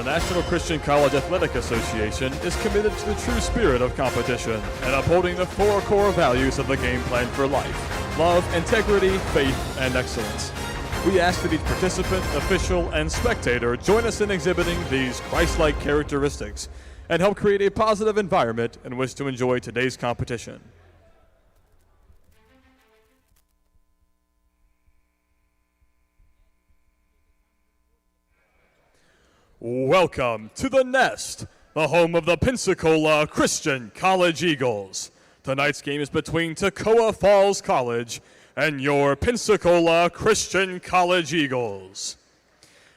The National Christian College Athletic Association is committed to the true spirit of competition and upholding the 4 core values of the game plan for life: love, integrity, faith, and excellence. We ask that each participant, official, and spectator join us in exhibiting these Christ-like characteristics and help create a positive environment in which to enjoy today's competition. Welcome to the Nest, the home of the Pensacola Christian College Eagles. Tonight's game is between Toccoa Falls College and your Pensacola Christian College Eagles.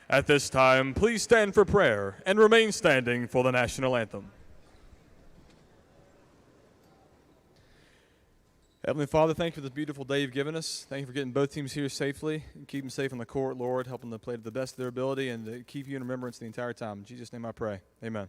At this time, please stand for prayer and remain standing for the national anthem. Heavenly Father, thank you for this beautiful day you've given us. Thank you for getting both teams here safely and keep them safe on the court, Lord. Help them to play to the best of their ability and to keep you in remembrance the entire time. In Jesus' name I pray. Amen.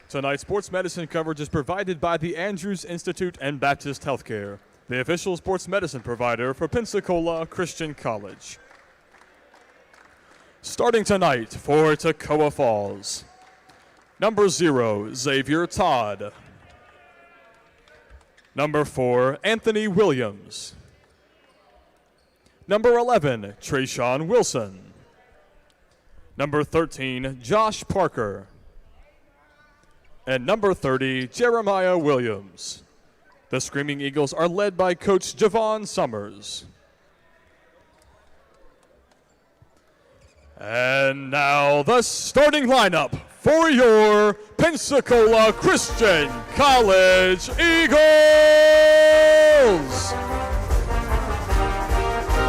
Tonight's sports medicine coverage is provided by the Andrews Institute and Baptist Healthcare, the official sports medicine provider for Pensacola Christian College. Starting tonight for Toccoa Falls, number 0, Xavier Todd. Number 4, Anthony Williams. Number 11, Trayshawn Wilson. Number 13, Josh Parker. And number 30, Jeremiah Williams. The Screaming Eagles are led by Coach Javon Summers. And now the starting lineup for your Pensacola Christian College Eagles.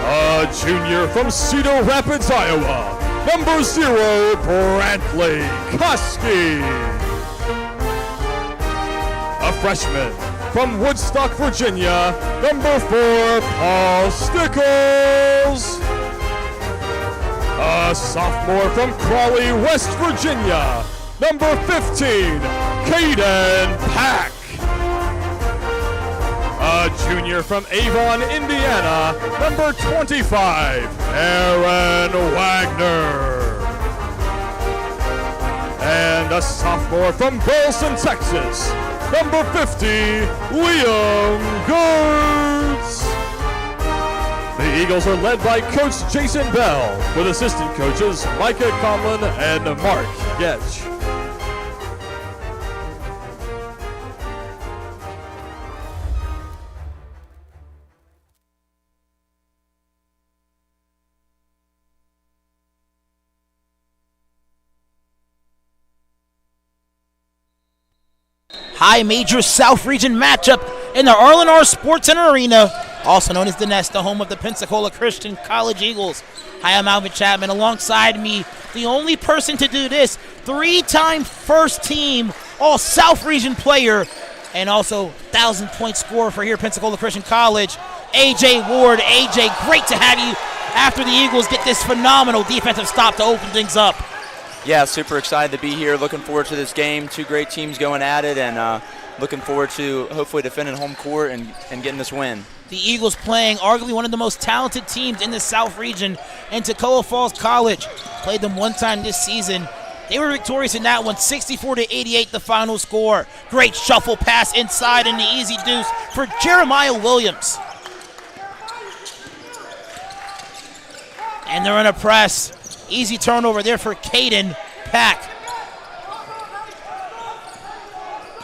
A junior from Cedar Rapids, Iowa, number 0, Brantley Koski. A freshman from Woodstock, Virginia, number 4, Paul Stickles. A sophomore from Crawley, West Virginia, number 15, Caden Pack. A junior from Avon, Indiana, number 25, Aaron Wagner. And a sophomore from Burleson, Texas, number 50, Liam Gertz. The Eagles are led by Coach Jason Bell, with assistant coaches Micah Conlon and Mark Getch. High major South Region matchup in the R&R Sports Center Arena, also known as the Nest, the home of the Pensacola Christian College Eagles. Hi, I'm Alvin Chapman. Alongside me, the only person to do this, 3-time first team All South Region player, and also 1,000-point scorer for here Pensacola Christian College, AJ Ward. AJ, great to have you after the Eagles get this phenomenal defensive stop to open things up. Yeah, super excited to be here. Looking forward to this game. 2 great teams going at it, and looking forward to hopefully defending home court and getting this win. The Eagles playing arguably one of the most talented teams in the South Region, and Toccoa Falls College played them one time this season. They were victorious in that one, 64-88 the final score. Great shuffle pass inside and the easy deuce for Jeremiah Williams. And they're in a press. Easy turnover there for Caden Pack.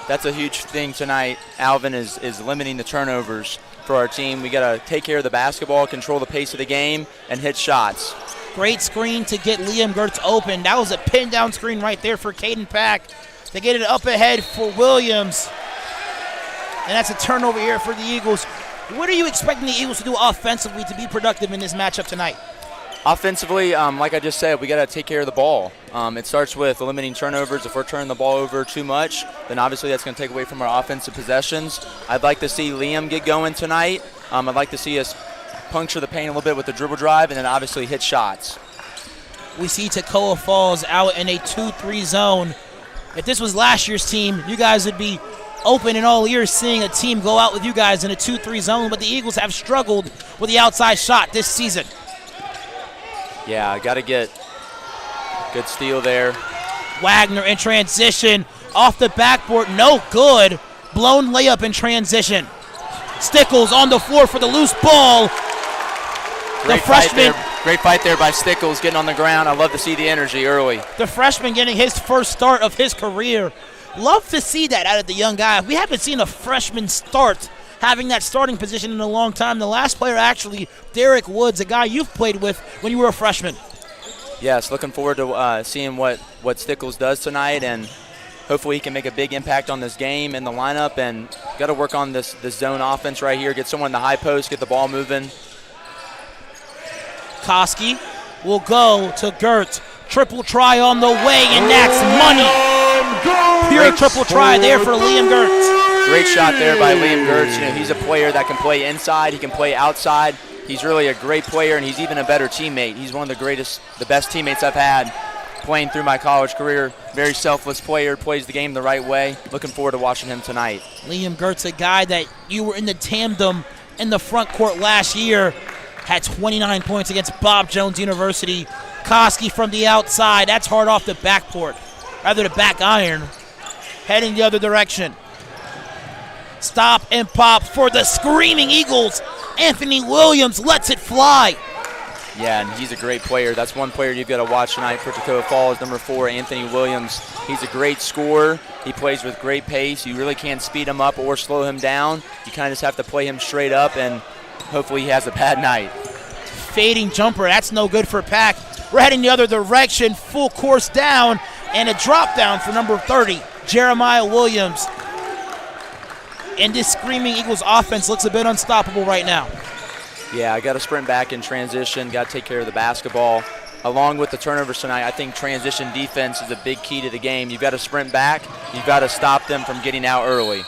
That's a huge thing tonight. Alvin is limiting the turnovers for our team. We got to take care of the basketball, control the pace of the game, and hit shots. Great screen to get Liam Gertz open. That was a pin down screen right there for Caden Pack. They get it up ahead for Williams. And that's a turnover here for the Eagles. What are you expecting the Eagles to do offensively to be productive in this matchup tonight? Offensively, like I just said, we got to take care of the ball. It starts with limiting turnovers. If we're turning the ball over too much, then obviously that's going to take away from our offensive possessions. I'd like to see Liam get going tonight. I'd like to see us puncture the paint a little bit with the dribble drive and then obviously hit shots. We see Toccoa Falls out in a 2-3 zone. If this was last year's team, you guys would be open in all ears seeing a team go out with you guys in a 2-3 zone, but the Eagles have struggled with the outside shot this season. Yeah, got to get good steal there. Wagner in transition, off the backboard, no good. Blown layup in transition. Stickles on the floor for the loose ball. Great fight there by Stickles getting on the ground. I love to see the energy early. The freshman getting his first start of his career. Love to see that out of the young guy. We haven't seen a freshman start having that starting position in a long time. The last player actually, Derek Woods, a guy you've played with when you were a freshman. Yes, looking forward to seeing what Stickles does tonight, and hopefully he can make a big impact on this game and the lineup, and got to work on this zone offense right here, get someone in the high post, get the ball moving. Koski will go to Gertz. Triple try on the way, and that's money. Pure triple try there for Liam Gertz. Great shot there by Liam Gertz. You know, he's a player that can play inside, he can play outside. He's really a great player, and he's even a better teammate. He's one of the best teammates I've had playing through my college career. Very selfless player, plays the game the right way. Looking forward to watching him tonight. Liam Gertz, a guy that you were in the tandem in the front court last year, had 29 points against Bob Jones University. Koski from the outside. That's hard off the backboard, rather the back iron. Heading the other direction. Stop and pop for the screaming Eagles. Anthony Williams lets it fly. Yeah, and he's a great player. That's one player you've got to watch tonight for Toccoa Falls, number 4, Anthony Williams. He's a great scorer. He plays with great pace. You really can't speed him up or slow him down. You kind of just have to play him straight up, and hopefully he has a bad night. Fading jumper, that's no good for Pack. We're heading the other direction, full course down, and a drop down for number 30, Jeremiah Williams. And this screaming Eagles offense looks a bit unstoppable right now. Yeah, I got to sprint back in transition, got to take care of the basketball. Along with the turnovers tonight, I think transition defense is a big key to the game. You've got to sprint back. You've got to stop them from getting out early.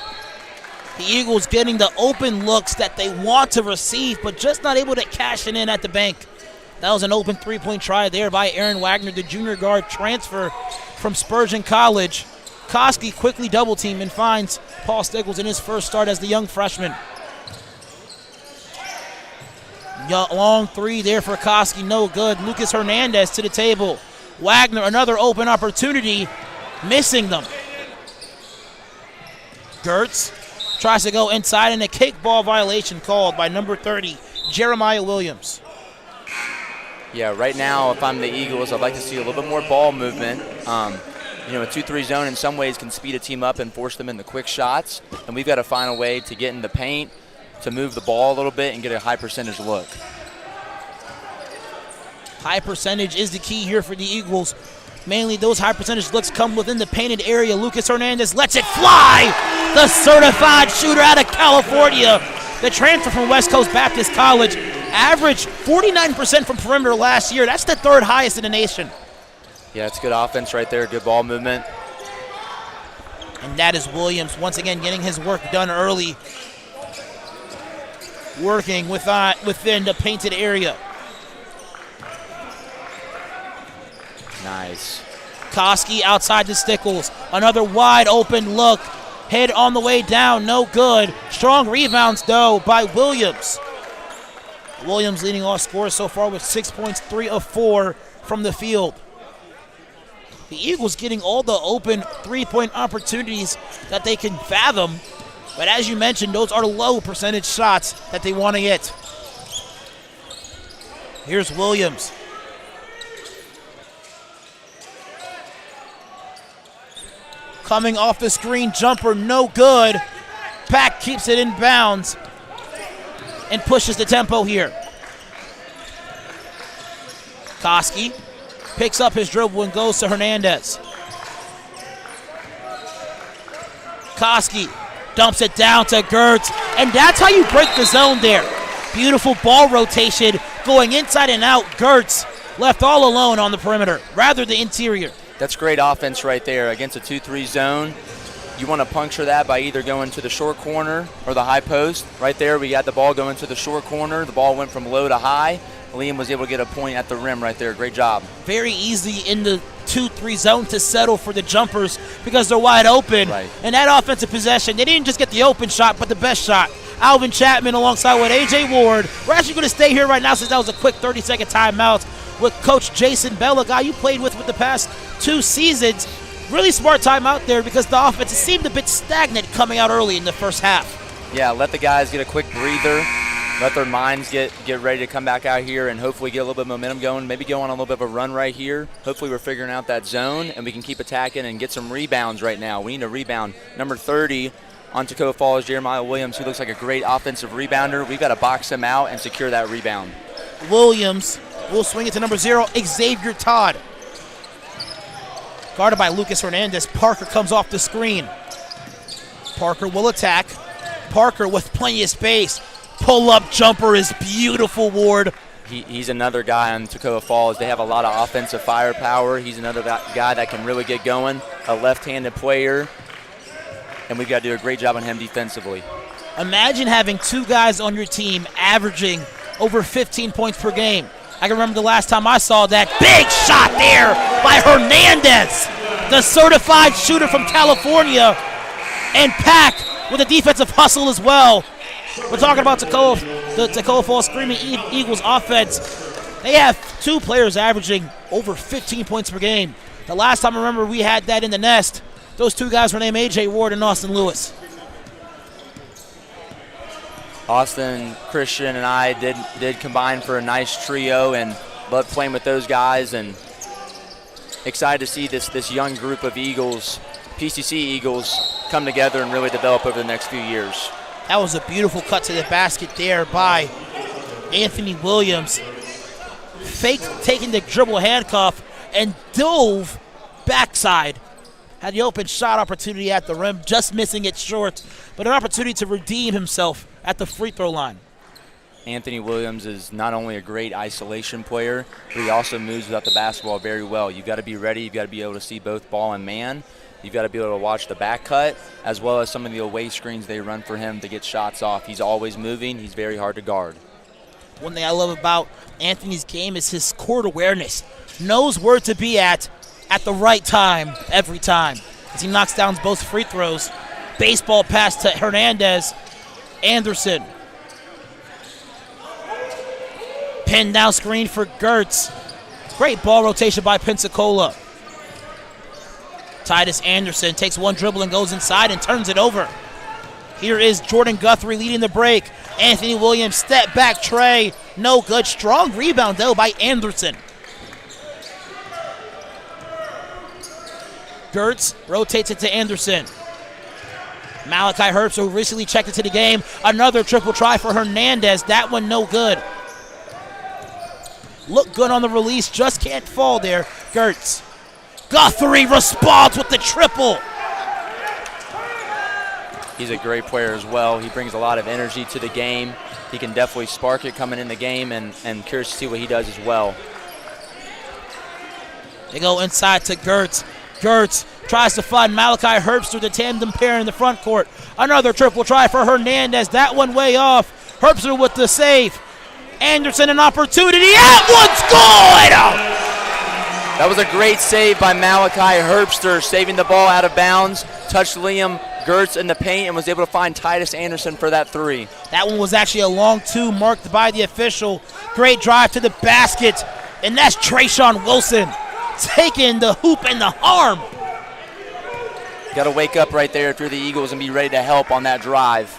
The Eagles getting the open looks that they want to receive, but just not able to cash it in at the bank. That was an open three-point try there by Aaron Wagner, the junior guard transfer from Spurgeon College. Koski quickly double-teamed and finds Paul Stickles in his first start as the young freshman. Long three there for Koski, no good. Lucas Hernandez to the table. Wagner, another open opportunity, missing them. Gertz tries to go inside, and a kickball violation called by number 30, Jeremiah Williams. Yeah, right now, if I'm the Eagles, I'd like to see a little bit more ball movement. You know, a 2-3 zone in some ways can speed a team up and force them into quick shots, and we've got to find a way to get in the paint, to move the ball a little bit and get a high percentage look. High percentage is the key here for the Eagles. Mainly those high percentage looks come within the painted area. Lucas Hernandez lets it fly. The certified shooter out of California. The transfer from West Coast Baptist College averaged 49% from perimeter last year. That's the third highest in the nation. Yeah, it's good offense right there, good ball movement. And that is Williams once again getting his work done early. Working within the painted area. Nice. Koski outside to Stickles. Another wide open look. Head on the way down, no good. Strong rebounds, though, by Williams. Williams leading all scorers so far with 6 points, 3 of 4 from the field. The Eagles getting all the open three-point opportunities that they can fathom. But as you mentioned, those are low percentage shots that they want to get. Here's Williams. Coming off the screen, jumper, no good. Pack keeps it in bounds and pushes the tempo here. Koski picks up his dribble and goes to Hernandez. Koski dumps it down to Gertz, and that's how you break the zone there. Beautiful ball rotation going inside and out. Gertz left all alone on the perimeter, rather the interior. That's great offense right there against a 2-3 zone. You want to puncture that by either going to the short corner or the high post. Right there, we got the ball going to the short corner. The ball went from low to high. Liam was able to get a point at the rim right there. Great job. Very easy in the 2-3 zone to settle for the jumpers because they're wide open. Right. And that offensive possession, they didn't just get the open shot, but the best shot. Alvin Chapman alongside with A.J. Ward. We're actually going to stay here right now since that was a quick 30-second timeout with Coach Jason Bell, a guy you played with the past 2 seasons. Really smart timeout there because the offense seemed a bit stagnant coming out early in the first half. Yeah, let the guys get a quick breather. Let their minds get ready to come back out here and hopefully get a little bit of momentum going. Maybe go on a little bit of a run right here. Hopefully we're figuring out that zone and we can keep attacking and get some rebounds right now. We need a rebound. Number 30 on Toccoa Falls, Jeremiah Williams, who looks like a great offensive rebounder. We've got to box him out and secure that rebound. Williams will swing it to number 0, Xavier Todd. Guarded by Lucas Hernandez. Parker comes off the screen. Parker will attack. Parker with plenty of space. Pull-up jumper is beautiful, Ward. He's another guy on Toccoa Falls. They have a lot of offensive firepower. He's another guy that can really get going, a left-handed player, and we've got to do a great job on him defensively. Imagine having 2 guys on your team averaging over 15 points per game. I can remember the last time I saw that big shot there by Hernandez, the certified shooter from California, and Pack with a defensive hustle as well. We're talking about the Toccoa Falls Screaming Eagles offense. They have 2 players averaging over 15 points per game. The last time I remember we had that in the nest, those 2 guys were named A.J. Ward and Austin Lewis. Austin, Christian, and I did combine for a nice trio and loved playing with those guys, and excited to see this young group of Eagles, PCC Eagles, come together and really develop over the next few years. That was a beautiful cut to the basket there by Anthony Williams. Fake taking the dribble handcuff and dove backside. Had the open shot opportunity at the rim, just missing it short, but an opportunity to redeem himself at the free throw line. Anthony Williams is not only a great isolation player, but he also moves without the basketball very well. You've got to be ready. You've got to be able to see both ball and man. You've got to be able to watch the back cut, as well as some of the away screens they run for him to get shots off. He's always moving. He's very hard to guard. One thing I love about Anthony's game is his court awareness. Knows where to be at the right time, every time. As he knocks down both free throws. Baseball pass to Hernandez. Anderson. Pin down screen for Gertz. Great ball rotation by Pensacola. Titus Anderson takes one dribble and goes inside and turns it over. Here is Jordan Guthrie leading the break. Anthony Williams, step back tray. No good. Strong rebound, though, by Anderson. Gertz rotates it to Anderson. Malachi Herbst, who recently checked into the game. Another triple try for Hernandez. That one no good. Look good on the release. Just can't fall there. Gertz. Guthrie responds with the triple. He's a great player as well. He brings a lot of energy to the game. He can definitely spark it coming in the game, and curious to see what he does as well. They go inside to Gertz. Gertz tries to find Malachi Herbst through the tandem pair in the front court. Another triple try for Hernandez. That one way off. Herbster with the save. Anderson an opportunity. That one's good! That was a great save by Malachi Herbster, saving the ball out of bounds. Touched Liam Gertz in the paint and was able to find Titus Anderson for that 3. That one was actually a long 2 marked by the official. Great drive to the basket. And that's Trayshawn Wilson taking the hoop and the arm. Got to wake up right there if you're the Eagles and be ready to help on that drive.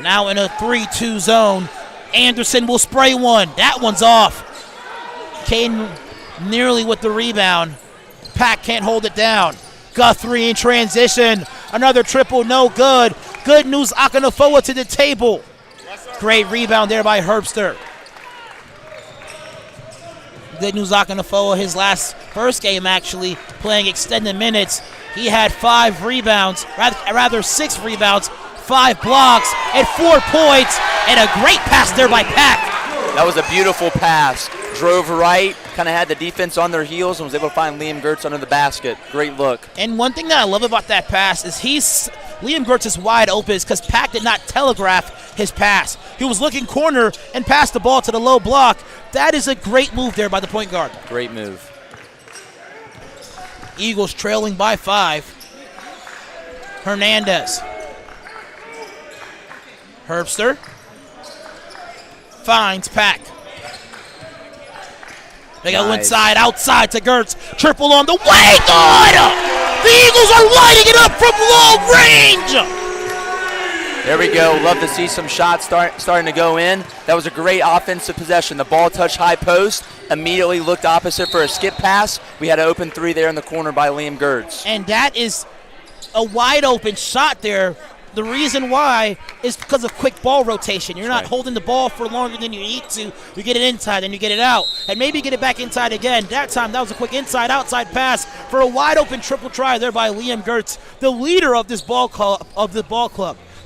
Now in a 3-2 zone. Anderson will spray one. That one's off. Caden nearly with the rebound. Pack can't hold it down. Guthrie in transition. Another triple, no good. Good news, Akinofoa to the table. Great rebound there by Herbster. Good news, Akinofoa, his first game actually, playing extended minutes. He had 5 rebounds, rather 6 rebounds, 5 blocks, and 4 points, and a great pass there by Pack. That was a beautiful pass. Drove right, kind of had the defense on their heels, and was able to find Liam Gertz under the basket. Great look. And one thing that I love about that pass is Liam Gertz is wide open because Pack did not telegraph his pass. He was looking corner and passed the ball to the low block. That is a great move there by the point guard. Great move. Eagles trailing by 5. Hernandez. Herbster finds Pack. They go inside, outside to Gertz. Triple on the way, good! The Eagles are lighting it up from long range! There we go. Love to see some shots starting to go in. That was a great offensive possession. The ball touched high post, immediately looked opposite for a skip pass. We had an open 3 there in the corner by Liam Gertz. And that is a wide open shot there. The reason why is because of quick ball rotation. You're not holding the ball for longer than you need to. You get it inside, then you get it out. And maybe get it back inside again. That time, that was a quick inside-outside pass for a wide-open triple try there by Liam Gertz, the leader of this ball club.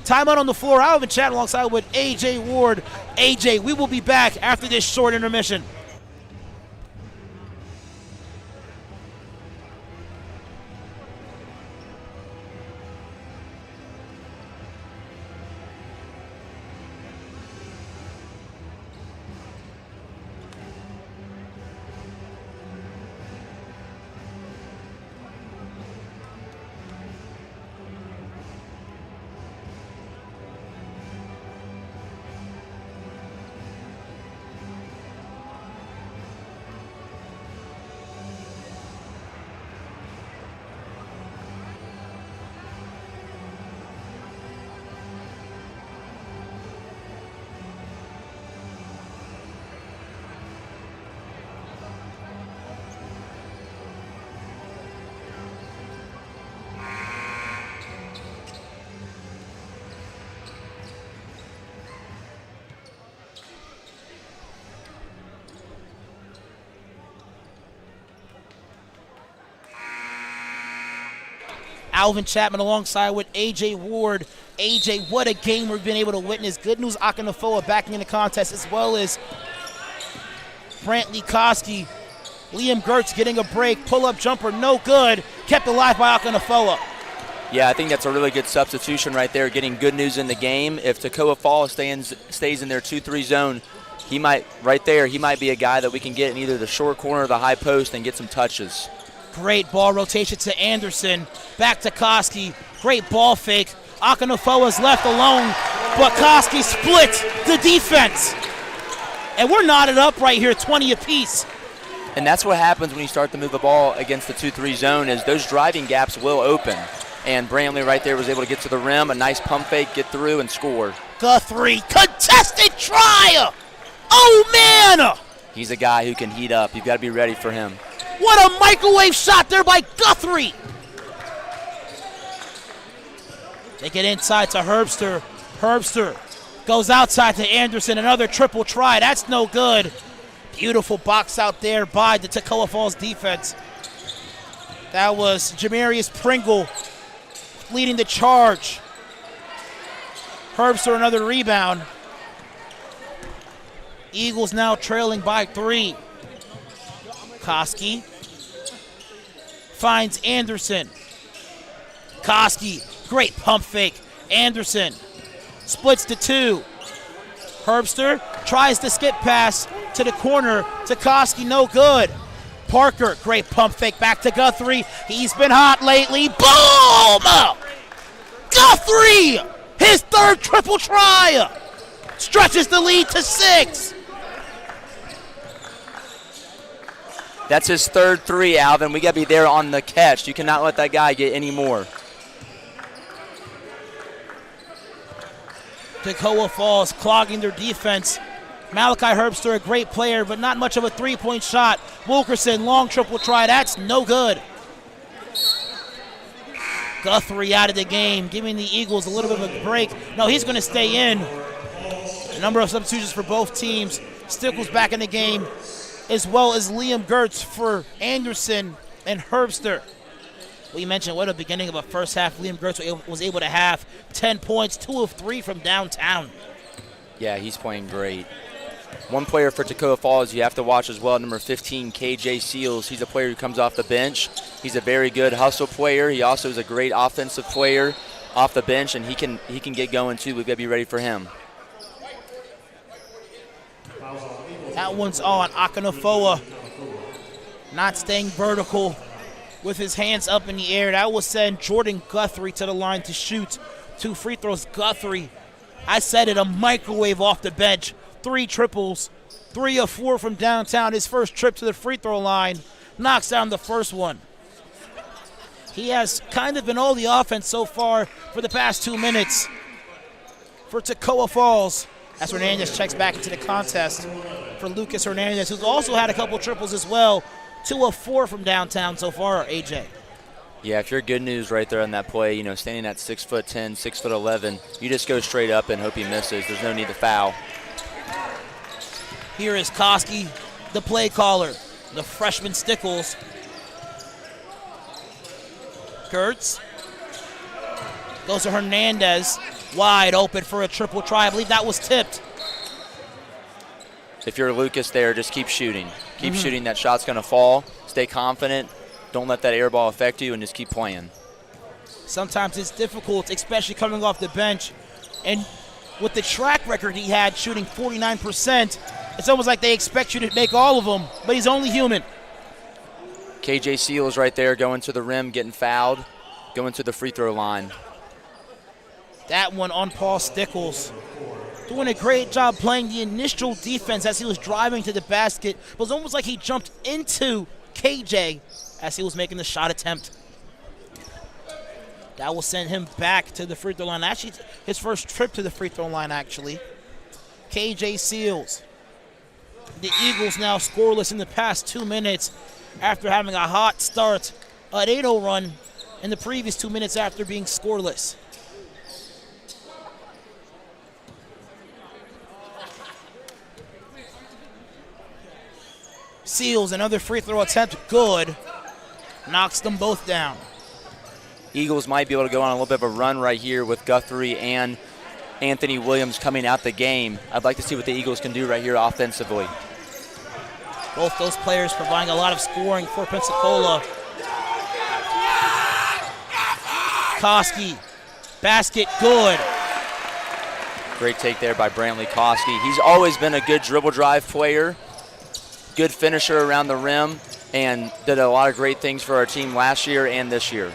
Timeout on the floor. I've been chatting alongside with A.J. Ward. A.J., we will be back after this short intermission. Alvin Chapman alongside with A.J. Ward. A.J., what a game we've been able to witness. Good news, Akinofoa backing in the contest, as well as Brantley Koski. Liam Gertz getting a break. Pull-up jumper, no good. Kept alive by Akinofoa. Yeah, I think that's a really good substitution right there, getting good news in the game. If Toccoa Falls stays in their 2-3 zone, he might be a guy that we can get in either the short corner or the high post and get some touches. Great ball rotation to Anderson. Back to Koski. Great ball fake. Akinofoa's left alone, but Koski split the defense. And we're knotted up right here, 20 apiece. And that's what happens when you start to move the ball against the 2-3 zone, is those driving gaps will open. And Brantley right there was able to get to the rim, a nice pump fake, get through, and score. Guthrie, contested try! Oh, man! He's a guy who can heat up. You've got to be ready for him. What a microwave shot there by Guthrie! They get inside to Herbster. Herbster goes outside to Anderson. Another triple try. That's no good. Beautiful box out there by the Toccoa Falls defense. That was Jamarius Pringle leading the charge. Herbster another rebound. Eagles now trailing by 3. Koski finds Anderson. Koski, great pump fake. Anderson splits to 2. Herbster tries to skip pass to the corner to Koski, no good. Parker, great pump fake back to Guthrie. He's been hot lately. Boom! Guthrie, his third triple try. Stretches the lead to 6. That's his third three, Alvin. We got to be there on the catch. You cannot let that guy get any more. Toccoa Falls clogging their defense. Malachi Herbster, a great player, but not much of a three-point shot. Wilkerson, long triple try. That's no good. Guthrie out of the game, giving the Eagles a little bit of a break. No, he's going to stay in. A number of substitutions for both teams. Stickles back in the game, as well as Liam Gertz for Anderson and Herbster. We mentioned what a beginning of a first half. Liam Gertz was able to have 10 points, 2 of 3 from downtown. Yeah, he's playing great. One player for Toccoa Falls you have to watch as well, number 15, KJ Seals. He's a player who comes off the bench. He's a very good hustle player. He also is a great offensive player off the bench, and he can get going too. We've got to be ready for him. That one's on. Akinofoa not staying vertical with his hands up in the air. That will send Jordan Guthrie to the line to shoot 2 free throws. Guthrie, I said it, a microwave off the bench. 3 triples, 3 of 4 from downtown. His first trip to the free throw line, knocks down the first one. He has kind of been all the offense so far for the past 2 minutes for Toccoa Falls, as Hernandez checks back into the contest for Lucas Hernandez, who's also had a couple triples as well. 2 of 4 from downtown so far, AJ. Yeah, if you're good news right there on that play, standing at 6'10", 6'11", you just go straight up and hope he misses. There's no need to foul. Here is Koski, the play caller, the freshman Stickles. Gertz goes to Hernandez, wide open for a triple try. I believe that was tipped. If you're Lucas there, just keep shooting. Keep shooting. That shot's going to fall. Stay confident. Don't let that air ball affect you, and just keep playing. Sometimes it's difficult, especially coming off the bench. And with the track record he had shooting 49%, it's almost like they expect you to make all of them, but he's only human. KJ Seals right there going to the rim, getting fouled, going to the free throw line. That one on Paul Stickles. Doing a great job playing the initial defense as he was driving to the basket. It was almost like he jumped into KJ as he was making the shot attempt. That will send him back to the free throw line. Actually, his first trip to the free throw line, actually. KJ Seals. The Eagles now scoreless in the past 2 minutes after having a hot start, an 8-0 run in the previous 2 minutes after being scoreless. Seals, another free throw attempt, good. Knocks them both down. Eagles might be able to go on a little bit of a run right here with Guthrie and Anthony Williams coming out the game. I'd like to see what the Eagles can do right here offensively. Both those players providing a lot of scoring for Pensacola. Koski, basket good. Great take there by Brantley Koski. He's always been a good dribble drive player, good finisher around the rim, and did a lot of great things for our team last year and this year.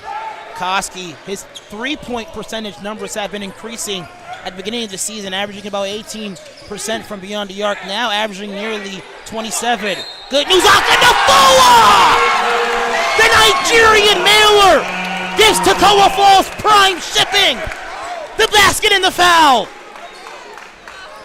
Koski, his three-point percentage numbers have been increasing at the beginning of the season, averaging about 18% from beyond the arc, now averaging nearly 27. Good news, Akinofoa! The Nigerian mailer gives Toccoa Falls prime shipping. The basket and the foul.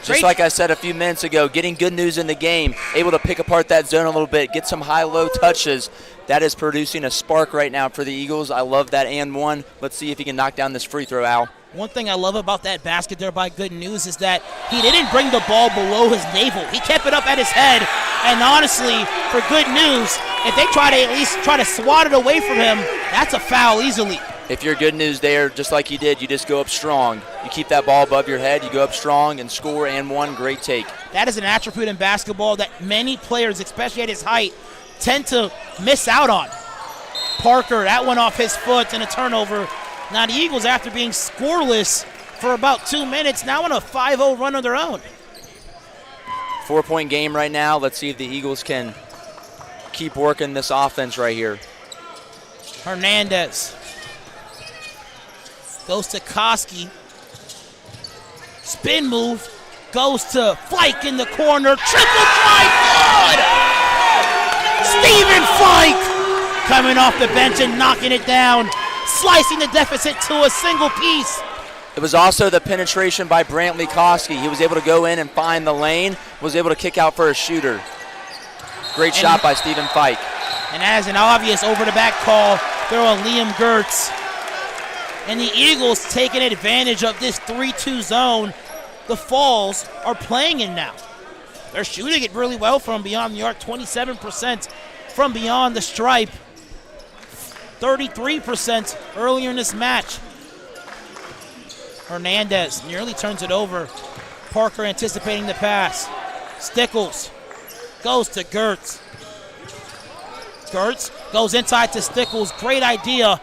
Just like I said a few minutes ago, getting good news in the game, able to pick apart that zone a little bit, get some high-low touches. That is producing a spark right now for the Eagles. I love that and one. Let's see if he can knock down this free throw, Al. One thing I love about that basket there by Good News is that he didn't bring the ball below his navel. He kept it up at his head. And honestly, for Good News, if they try to at least try to swat it away from him, that's a foul easily. If you're Good News there, just like you did, you just go up strong. You keep that ball above your head, you go up strong and score and one. Great take. That is an attribute in basketball that many players, especially at his height, tend to miss out on. Parker, that one off his foot and a turnover. Now the Eagles, after being scoreless for about 2 minutes, now on a 5-0 run of their own. 4-point game right now. Let's see if the Eagles can keep working this offense right here. Hernandez goes to Koski. Spin move, goes to Flake in the corner. Triple try, good! Stephen Fike coming off the bench and knocking it down, slicing the deficit to a single piece. It was also the penetration by Brantley Koski. He was able to go in and find the lane, was able to kick out for a shooter. Great shot by Stephen Fike. And as an obvious over-the-back call, they're on Liam Gertz. And the Eagles taking advantage of this 3-2 zone the Falls are playing in now. They're shooting it really well from beyond the arc, 27% from beyond the stripe, 33% earlier in this match. Hernandez nearly turns it over. Parker anticipating the pass. Stickles goes to Gertz. Gertz goes inside to Stickles. Great idea,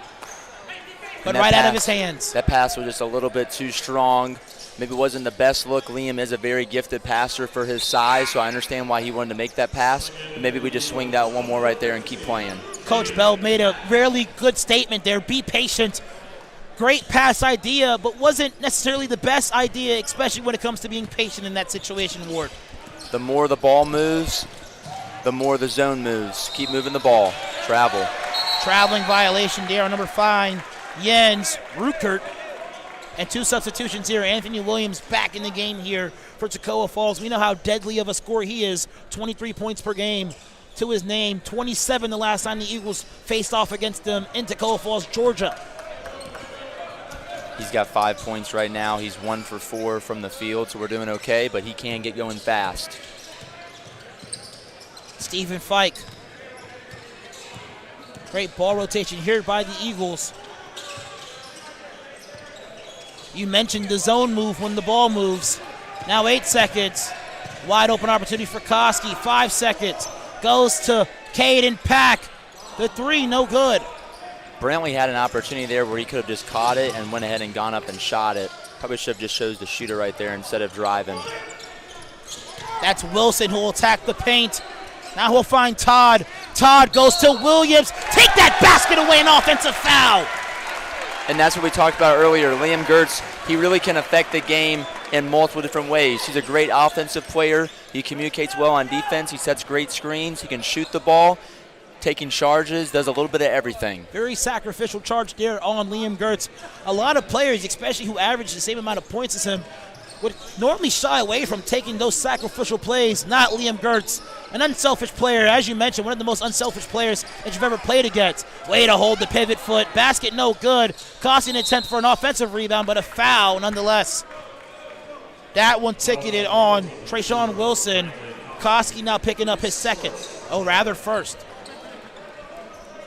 but right out of his hands. That pass was just a little bit too strong. Maybe it wasn't the best look. Liam is a very gifted passer for his size, so I understand why he wanted to make that pass. But maybe we just swing that one more right there and keep playing. Coach Bell made a really good statement there. Be patient. Great pass idea, but wasn't necessarily the best idea, especially when it comes to being patient in that situation, Ward. The more the ball moves, the more the zone moves. Keep moving the ball. Travel. Traveling violation there on number 5, Jens Rukert. And 2 substitutions here. Anthony Williams back in the game here for Toccoa Falls. We know how deadly of a scorer he is. 23 points per game to his name. 27 the last time the Eagles faced off against them in Toccoa Falls, Georgia. He's got 5 points right now. He's 1 for 4 from the field, so we're doing okay, but he can get going fast. Stephen Fike. Great ball rotation here by the Eagles. You mentioned the zone move when the ball moves. Now 8 seconds. Wide open opportunity for Koski. 5 seconds. Goes to Caden Pack. The 3, no good. Brantley had an opportunity there where he could have just caught it and went ahead and gone up and shot it. Probably should have just chose the shooter right there instead of driving. That's Wilson who will attack the paint. Now he'll find Todd. Todd goes to Williams. Take that basket away, an offensive foul. And that's what we talked about earlier. Liam Gertz, he really can affect the game in multiple different ways. He's a great offensive player. He communicates well on defense. He sets great screens. He can shoot the ball, taking charges, does a little bit of everything. Very sacrificial charge there on Liam Gertz. A lot of players, especially who average the same amount of points as him, would normally shy away from taking those sacrificial plays. Not Liam Gertz. An unselfish player, as you mentioned, one of the most unselfish players that you've ever played against. Way to hold the pivot foot. Basket no good. Costing an attempt for an offensive rebound, but a foul nonetheless. That one ticketed on Trayshawn Wilson. Koski now picking up his second. Oh, rather first.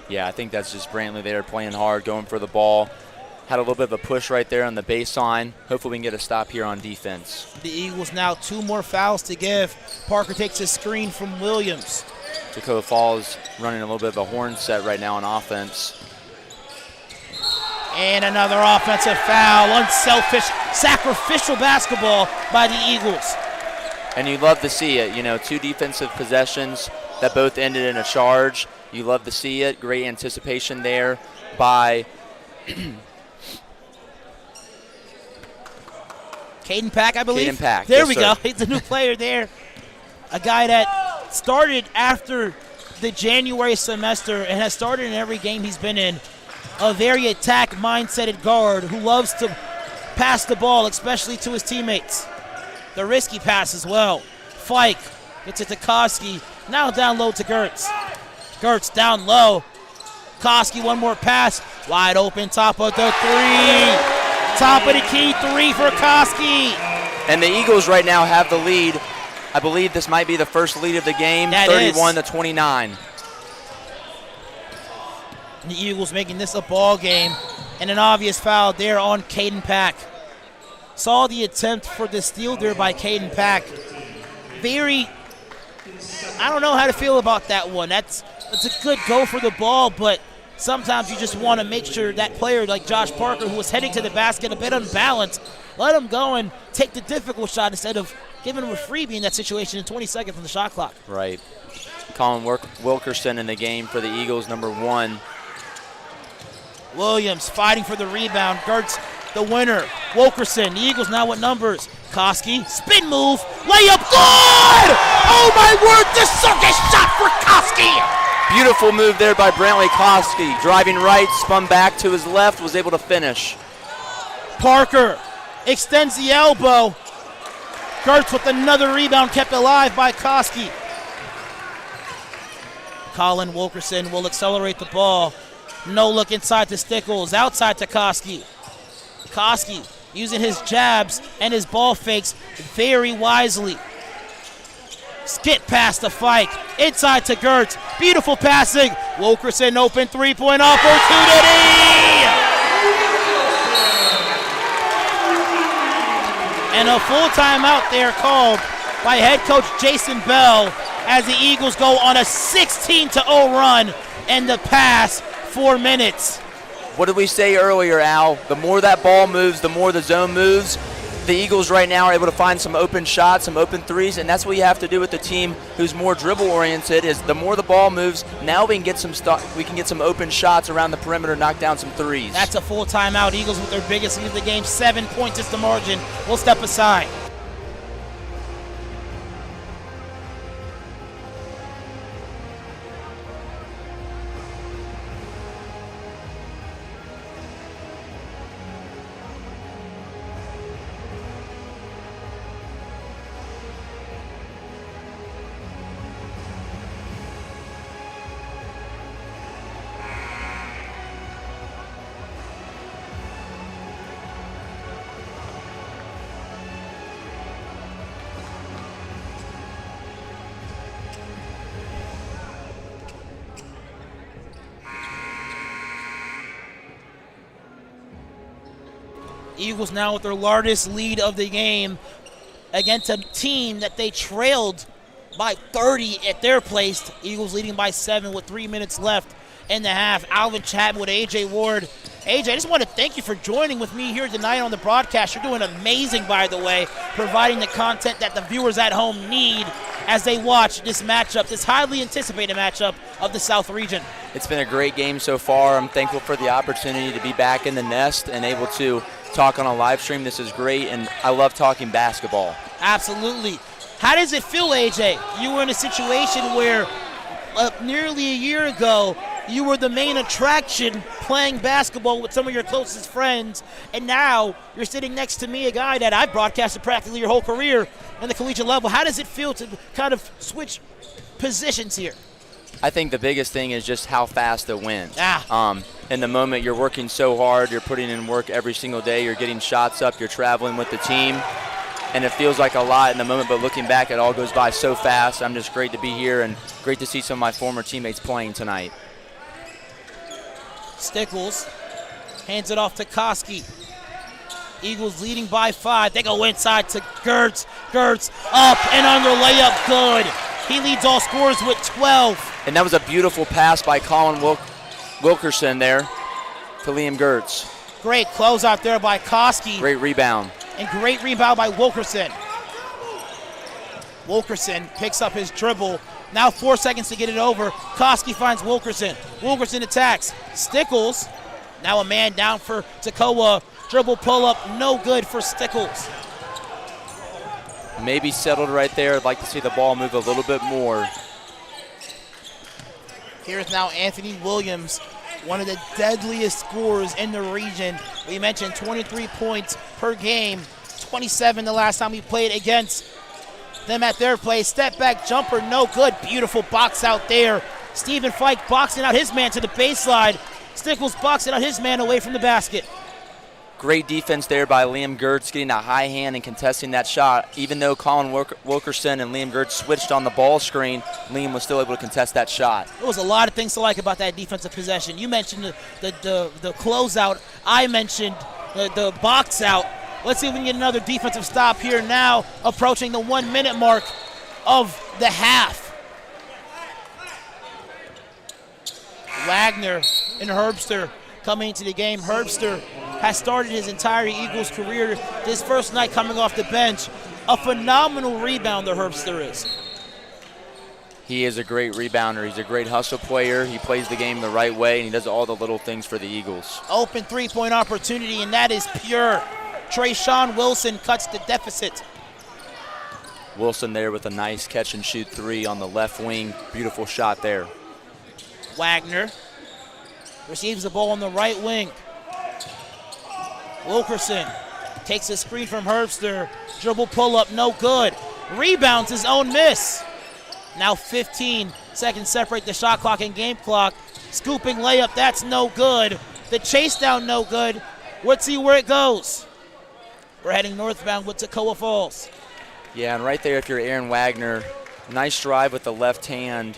Yeah, I think that's just Brantley there playing hard, going for the ball. Had a little bit of a push right there on the baseline. Hopefully we can get a stop here on defense. The Eagles now 2 more fouls to give. Parker takes his screen from Williams. Toccoa Falls running a little bit of a horn set right now on offense. And another offensive foul. Unselfish, sacrificial basketball by the Eagles. And you love to see it. You know, 2 defensive possessions that both ended in a charge. You love to see it. Great anticipation there by Caden Pack, I believe. Caden Pack. There yes, we sir. go. He's a new player there. A guy that started after the January semester and has started in every game he's been in. A very attack mindseted guard who loves to pass the ball, especially to his teammates. The risky pass as well. Fike gets it to Koski. Now down low to Gertz. Gertz down low. Koski, one more pass. Wide open, top of the 3. Top of the key 3 for Koski. And the Eagles right now have the lead. I believe this might be the first lead of the game, 31-29. The Eagles making this a ball game. And an obvious foul there on Caden Pack. Saw the attempt for the steal there by Caden Pack. Very, I don't know how to feel about that one. That's a good go for the ball, but sometimes you just want to make sure that player like Josh Parker, who was heading to the basket a bit unbalanced, let him go and take the difficult shot instead of giving him a freebie in that situation in 20 seconds from the shot clock. Right. Colin Wilkerson in the game for the Eagles, number 1. Williams fighting for the rebound. Gertz, the winner. Wilkerson, the Eagles now with numbers. Koski, spin move, layup, good! Oh my word, the circus shot for Koski. Beautiful move there by Brantley Koski. Driving right, spun back to his left, was able to finish. Parker extends the elbow. Gertz with another rebound, kept alive by Koski. Colin Wilkerson will accelerate the ball. No look inside to Stickles, outside to Koski. Koski using his jabs and his ball fakes very wisely. Skip past the Fike, inside to Gertz. Beautiful passing. Wilkerson open three-point opportunity. And a full timeout there called by head coach Jason Bell as the Eagles go on a 16-0 run and the past 4 minutes. What did we say earlier, Al? The more that ball moves, the more the zone moves. The Eagles right now are able to find some open shots, some open threes, and that's what you have to do with the team who's more dribble-oriented. Is the more the ball moves, now we can get some open shots around the perimeter, knock down some threes. That's a full timeout. Eagles with their biggest lead of the game, 7 points is the margin. We'll step aside. Eagles now with their largest lead of the game against a team that they trailed by 30 at their place. Eagles leading by 7 with 3 minutes left in the half. Alvin Chapman with AJ Ward. AJ, I just want to thank you for joining with me here tonight on the broadcast. You're doing amazing, by the way, providing the content that the viewers at home need as they watch this matchup, this highly anticipated matchup of the South region. It's been a great game so far. I'm thankful for the opportunity to be back in the nest and able to talk on a live stream. This is great, and I love talking basketball. Absolutely. How does it feel, AJ? You were in a situation where nearly a year ago, you were the main attraction playing basketball with some of your closest friends, and now you're sitting next to me, a guy that I've broadcasted practically your whole career on the collegiate level. How does it feel to kind of switch positions here? I think the biggest thing is just how fast it went. Ah. In the moment, you're working so hard, you're putting in work every single day, you're getting shots up, you're traveling with the team, and it feels like a lot in the moment, but looking back, it all goes by so fast. I'm just great to be here and great to see some of my former teammates playing tonight. Stickles hands it off to Koski. Eagles leading by 5. They go inside to Gertz. Gertz up and under layup, good. He leads all scorers with 12. And that was a beautiful pass by Colin Wilkerson there to Liam Gertz. Great closeout there by Koski. Great rebound. And great rebound by Wilkerson. Wilkerson picks up his dribble. Now 4 seconds to get it over. Koski finds Wilkerson. Wilkerson attacks. Stickles. Now a man down for Toccoa. Dribble pull-up, no good for Stickles. Maybe settled right there. I'd like to see the ball move a little bit more. Here's now Anthony Williams, one of the deadliest scorers in the region. We mentioned 23 points per game, 27 the last time we played against them at their place. Step back jumper, no good. Beautiful box out there. Stephen Fike boxing out his man to the baseline. Stickles boxing out his man away from the basket. Great defense there by Liam Gertz, getting a high hand and contesting that shot. Even though Colin Wilkerson and Liam Gertz switched on the ball screen, Liam was still able to contest that shot. There was a lot of things to like about that defensive possession. You mentioned the closeout. I mentioned the box out. Let's see if we can get another defensive stop here now, approaching the 1 minute mark of the half. Wagner and Herbster coming into the game. Herbster has started his entire Eagles career this first night coming off the bench. A phenomenal rebounder, Herbster is. He is a great rebounder. He's a great hustle player. He plays the game the right way, and he does all the little things for the Eagles. Open three-point opportunity, and that is pure. Trayshawn Wilson cuts the deficit. Wilson there with a nice catch and shoot three on the left wing. Beautiful shot there. Wagner receives the ball on the right wing. Wilkerson takes a screen from Herbster. Dribble pull-up, no good. Rebounds his own miss. Now 15 seconds separate the shot clock and game clock. Scooping layup, that's no good. The chase down, no good. Let's see where it goes. We're heading northbound with Toccoa Falls. Yeah, and right there, if you're Aaron Wagner, nice drive with the left hand,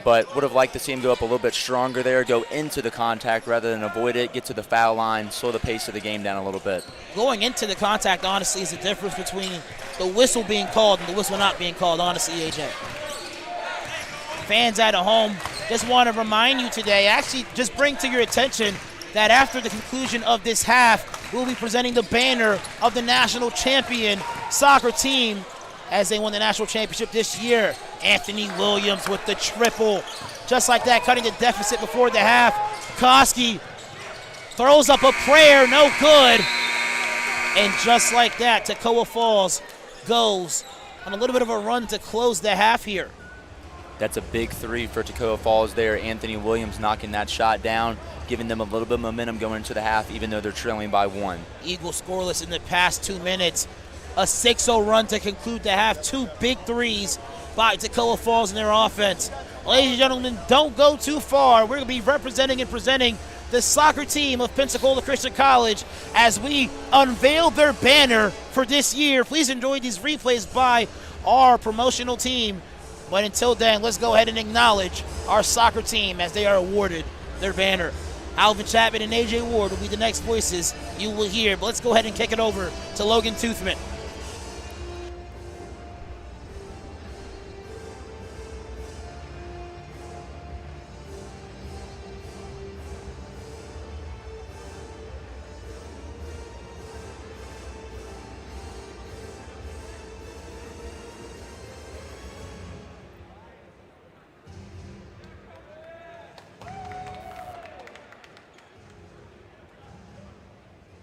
but would have liked to see him go up a little bit stronger there, go into the contact rather than avoid it, get to the foul line, slow the pace of the game down a little bit. Going into the contact, honestly, is the difference between the whistle being called and the whistle not being called, honestly, AJ. Fans at home, just want to remind you today, actually just bring to your attention that after the conclusion of this half, we'll be presenting the banner of the national champion soccer team as they won the national championship this year. Anthony Williams with the triple. Just like that, cutting the deficit before the half. Koski throws up a prayer, no good. And just like that, Toccoa Falls goes on a little bit of a run to close the half here. That's a big three for Toccoa Falls there. Anthony Williams knocking that shot down, giving them a little bit of momentum going into the half, even though they're trailing by one. Eagles scoreless in the past 2 minutes. A 6-0 run to conclude the half. 2 big threes by Toccoa Falls in their offense. Ladies and gentlemen, don't go too far. We're going to be representing and presenting the soccer team of Pensacola Christian College as we unveil their banner for this year. Please enjoy these replays by our promotional team. But until then, let's go ahead and acknowledge our soccer team as they are awarded their banner. Alvin Chapman and AJ Ward will be the next voices you will hear. But let's go ahead and kick it over to Logan Toothman.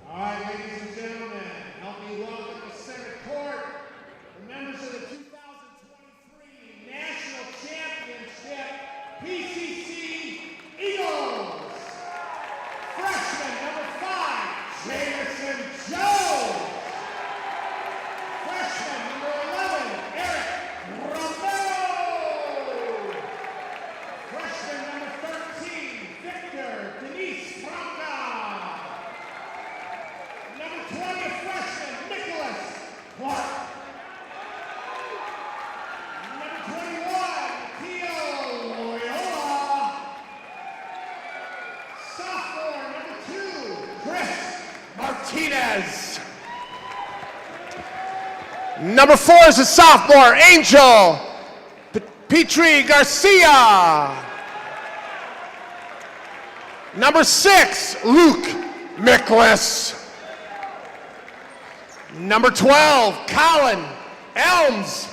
All right, ladies and gentlemen, help me welcome to center court the members of the 2023 National Championship PCC Eagles. Freshman number 5, Jameson Jones. Freshman number 11, Eric Romero. Freshman number 13, Victor Denise Bronca. Number 20, freshman, Nicholas Clark. Number 21, Theo Loyola. Sophomore, number 2, Chris Martinez. Number 4 is a sophomore, Angel Petrie Garcia. Number 6, Luke Miklas. Number 12, Colin Elms.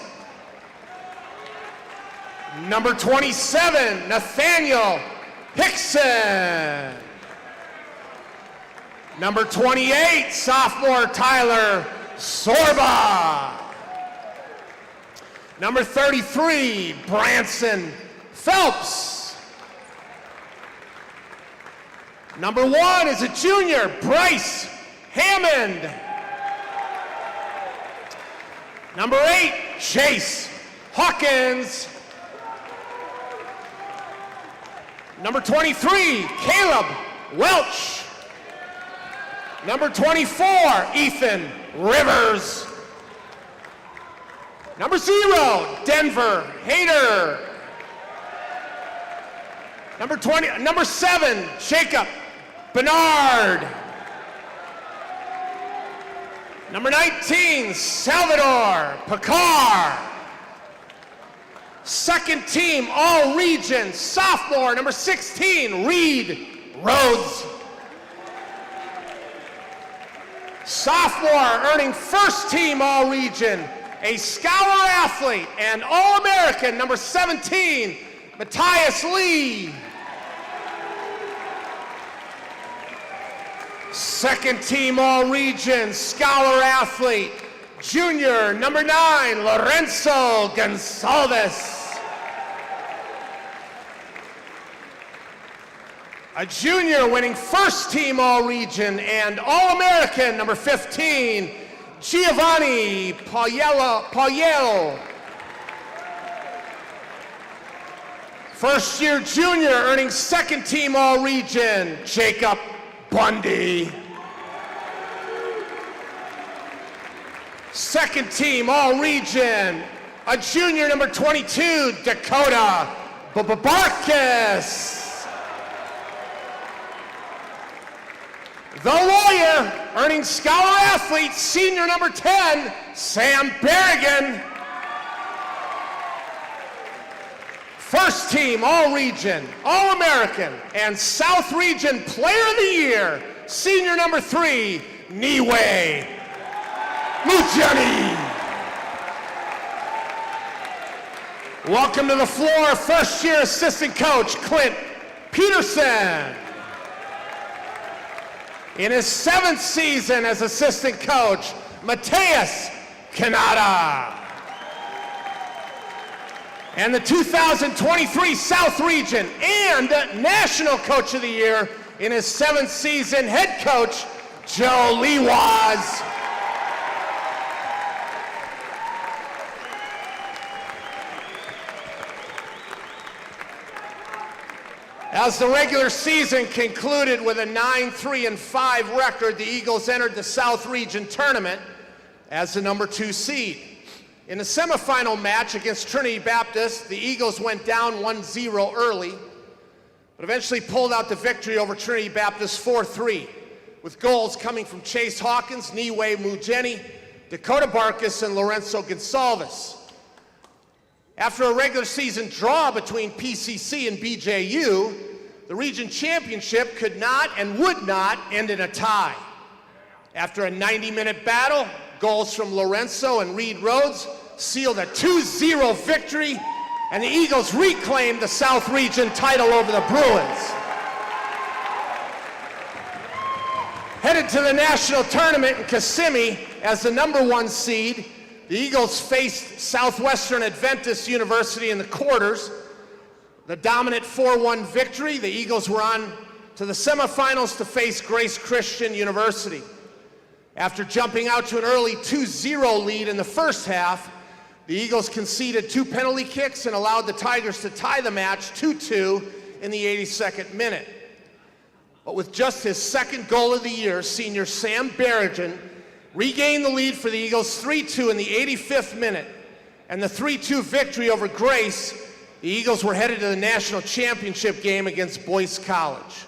Number 27, Nathaniel Hickson. Number 28, sophomore Tyler Sorba. Number 33, Branson Phelps. Number 1 is a junior, Bryce Hammond. Number 8, Chase Hawkins. Number 23, Caleb Welch. Number 24, Ethan Rivers. Number 0, Denver Hayter. Number 7, Jacob Bernard. Number 19, Salvador Picar. Second team, all region, sophomore, number 16, Reed Rhodes. Sophomore earning first team, all region, a scholar athlete and All-American, number 17, Matthias Lee. Second team all region, scholar athlete, Junior, number 9, Lorenzo Gonsalves. A junior winning first team All-Region and All-American, number 15, Giovanni Pagliello. First year junior earning second team All-Region, Jacob Bundy. Second team All-Region, a junior number 22, Dakota Barkas. The lawyer, earning Scholar Athlete, senior number 10, Sam Berrigan. First team All-Region, All-American, and South Region Player of the Year, senior number 3, Niwe Mujani. Welcome to the floor, first year assistant coach, Clint Peterson. In his 7th season as assistant coach, Mateus Canada. And the 2023 South Region and National Coach of the Year in his 7th season, head coach, Joe Liwaz. As the regular season concluded with a 9-3-5 record, the Eagles entered the South Region Tournament as the number 2 seed. In the semifinal match against Trinity Baptist, the Eagles went down 1-0 early, but eventually pulled out the victory over Trinity Baptist 4-3, with goals coming from Chase Hawkins, Niwe Mujeni, Dakota Barkas, and Lorenzo Gonsalves. After a regular season draw between PCC and BJU, the region championship could not and would not end in a tie. After a 90-minute battle, goals from Lorenzo and Reed Rhodes sealed a 2-0 victory, and the Eagles reclaimed the South Region title over the Bruins. Headed to the national tournament in Kissimmee as the number 1 seed, the Eagles faced Southwestern Adventist University in the quarters. The dominant 4-1 victory, the Eagles were on to the semifinals to face Grace Christian University. After jumping out to an early 2-0 lead in the first half, the Eagles conceded 2 penalty kicks and allowed the Tigers to tie the match 2-2 in the 82nd minute. But with just his second goal of the year, senior Sam Berrigan regained the lead for the Eagles 3-2 in the 85th minute, and the 3-2 victory over Grace, the Eagles were headed to the national championship game against Boyce College.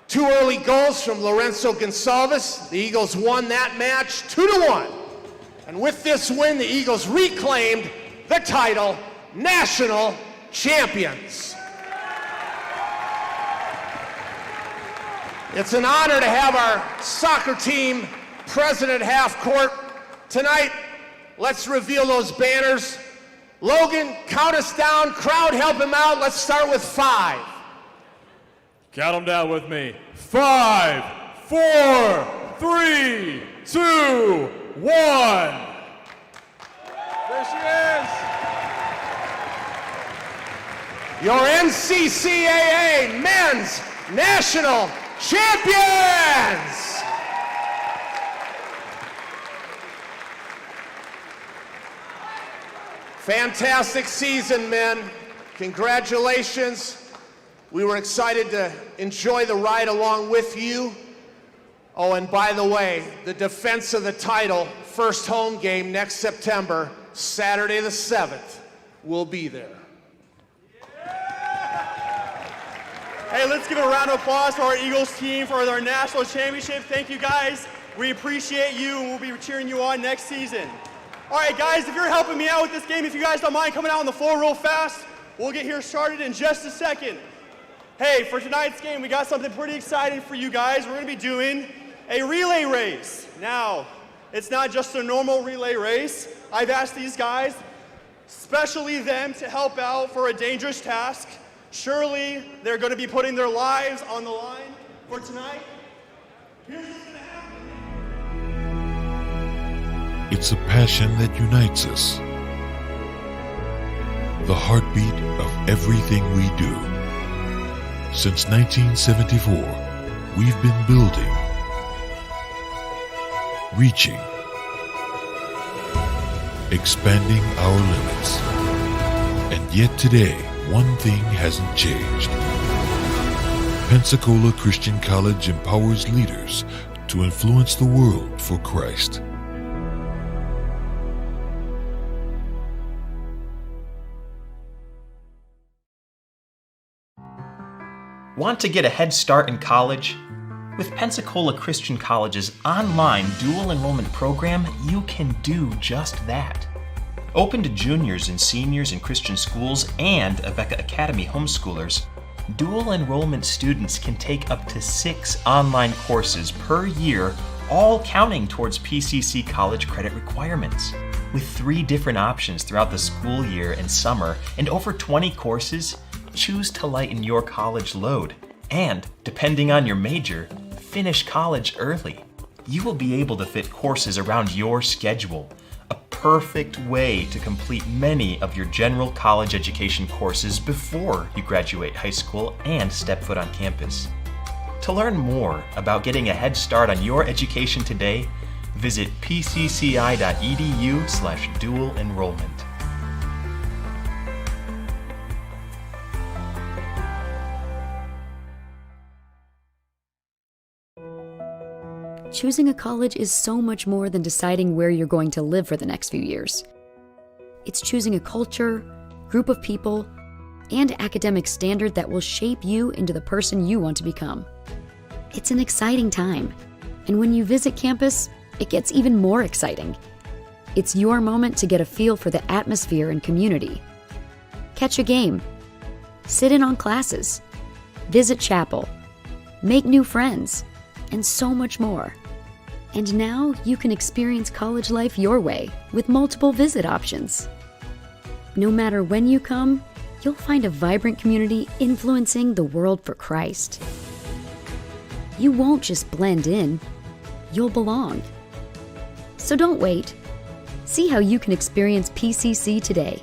2 early goals from Lorenzo Gonsalves, the Eagles won that match 2-1. And with this win, the Eagles reclaimed the title, national champions. It's an honor to have our soccer team president half court. Tonight, let's reveal those banners. Logan, count us down. Crowd, help him out. Let's start with 5. Count them down with me. 5, 4, 3, 2, 1. There she is. Your NCCAA Men's National Champions! Fantastic season, men. Congratulations. We were excited to enjoy the ride along with you. Oh, and by the way, the defense of the title, first home game next September, Saturday the 7th, will be there. Hey, let's give a round of applause for our Eagles team for their national championship. Thank you, guys. We appreciate you, and we'll be cheering you on next season. All right, guys, if you're helping me out with this game, if you guys don't mind coming out on the floor real fast, we'll get here started in just a second. Hey, for tonight's game, we got something pretty exciting for you guys. We're going to be doing a relay race. Now, it's not just a normal relay race. I've asked these guys, especially them, to help out for a dangerous task. Surely, they're going to be putting their lives on the line for tonight. Here's what's going to happen. It's a passion that unites us, the heartbeat of everything we do. Since 1974, we've been building, reaching, expanding our limits. And yet today, one thing hasn't changed. Pensacola Christian College empowers leaders to influence the world for Christ. Want to get a head start in college? With Pensacola Christian College's online dual enrollment program, you can do just that. Open to juniors and seniors in Christian schools and Aveka Academy homeschoolers, dual enrollment students can take up to 6 online courses per year, all counting towards PCC college credit requirements. With 3 different options throughout the school year and summer and over 20 courses, choose to lighten your college load and, depending on your major, finish college early. You will be able to fit courses around your schedule, a perfect way to complete many of your general college education courses before you graduate high school and step foot on campus. To learn more about getting a head start on your education today, visit pcci.edu/dual enrollment. Choosing a college is so much more than deciding where you're going to live for the next few years. It's choosing a culture, group of people, and academic standard that will shape you into the person you want to become. It's an exciting time, and when you visit campus, it gets even more exciting. It's your moment to get a feel for the atmosphere and community. Catch a game, sit in on classes, visit chapel, make new friends, and so much more. And now you can experience college life your way with multiple visit options. No matter when you come, you'll find a vibrant community influencing the world for Christ. You won't just blend in, you'll belong. So don't wait. See how you can experience PCC today.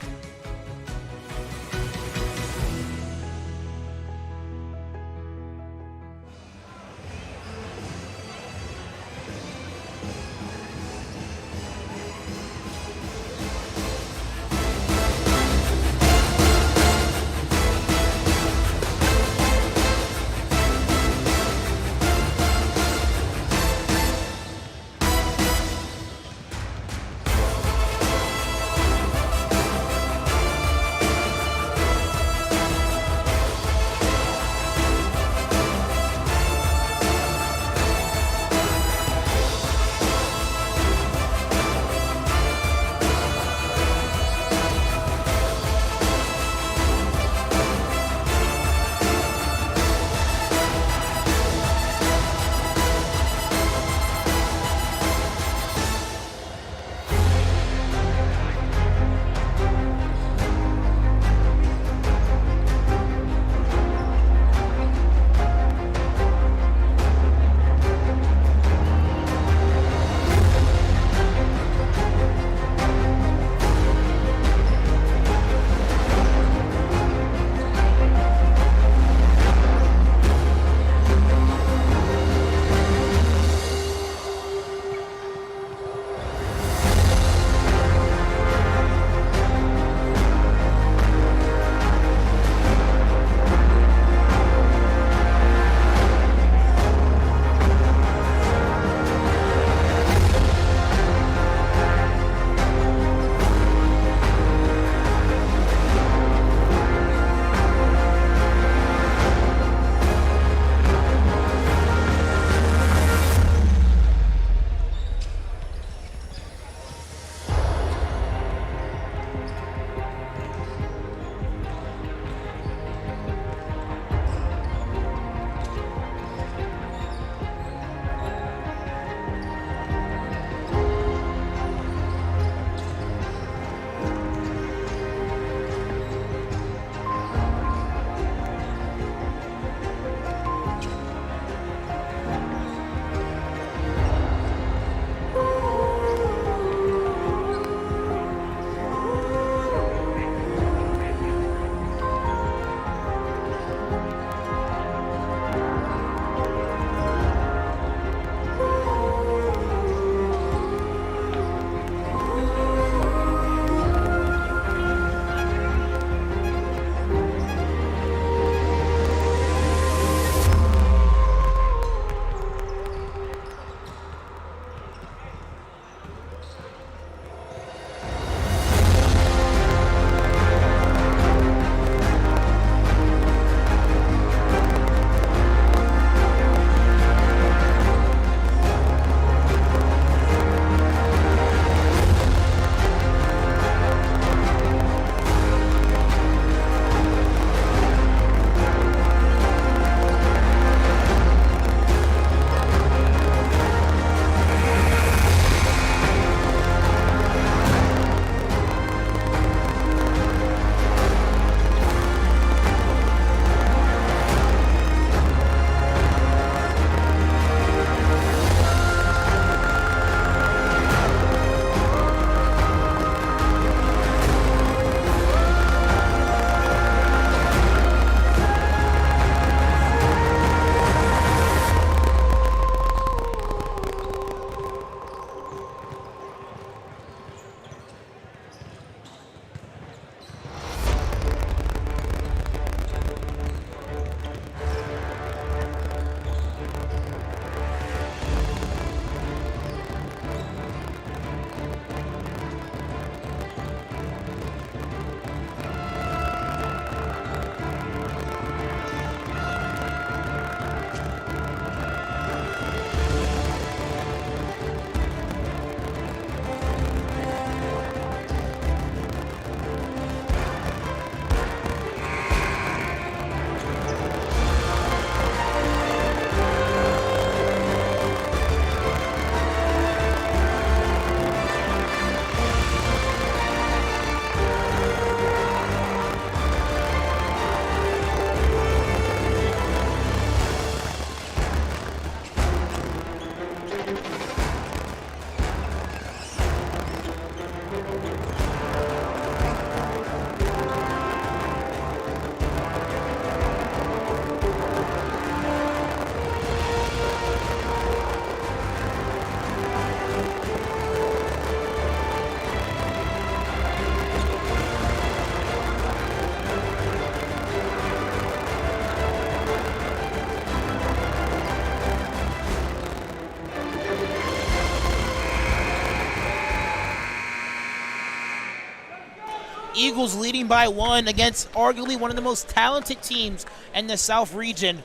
Eagles leading by 1 against arguably one of the most talented teams in the South region.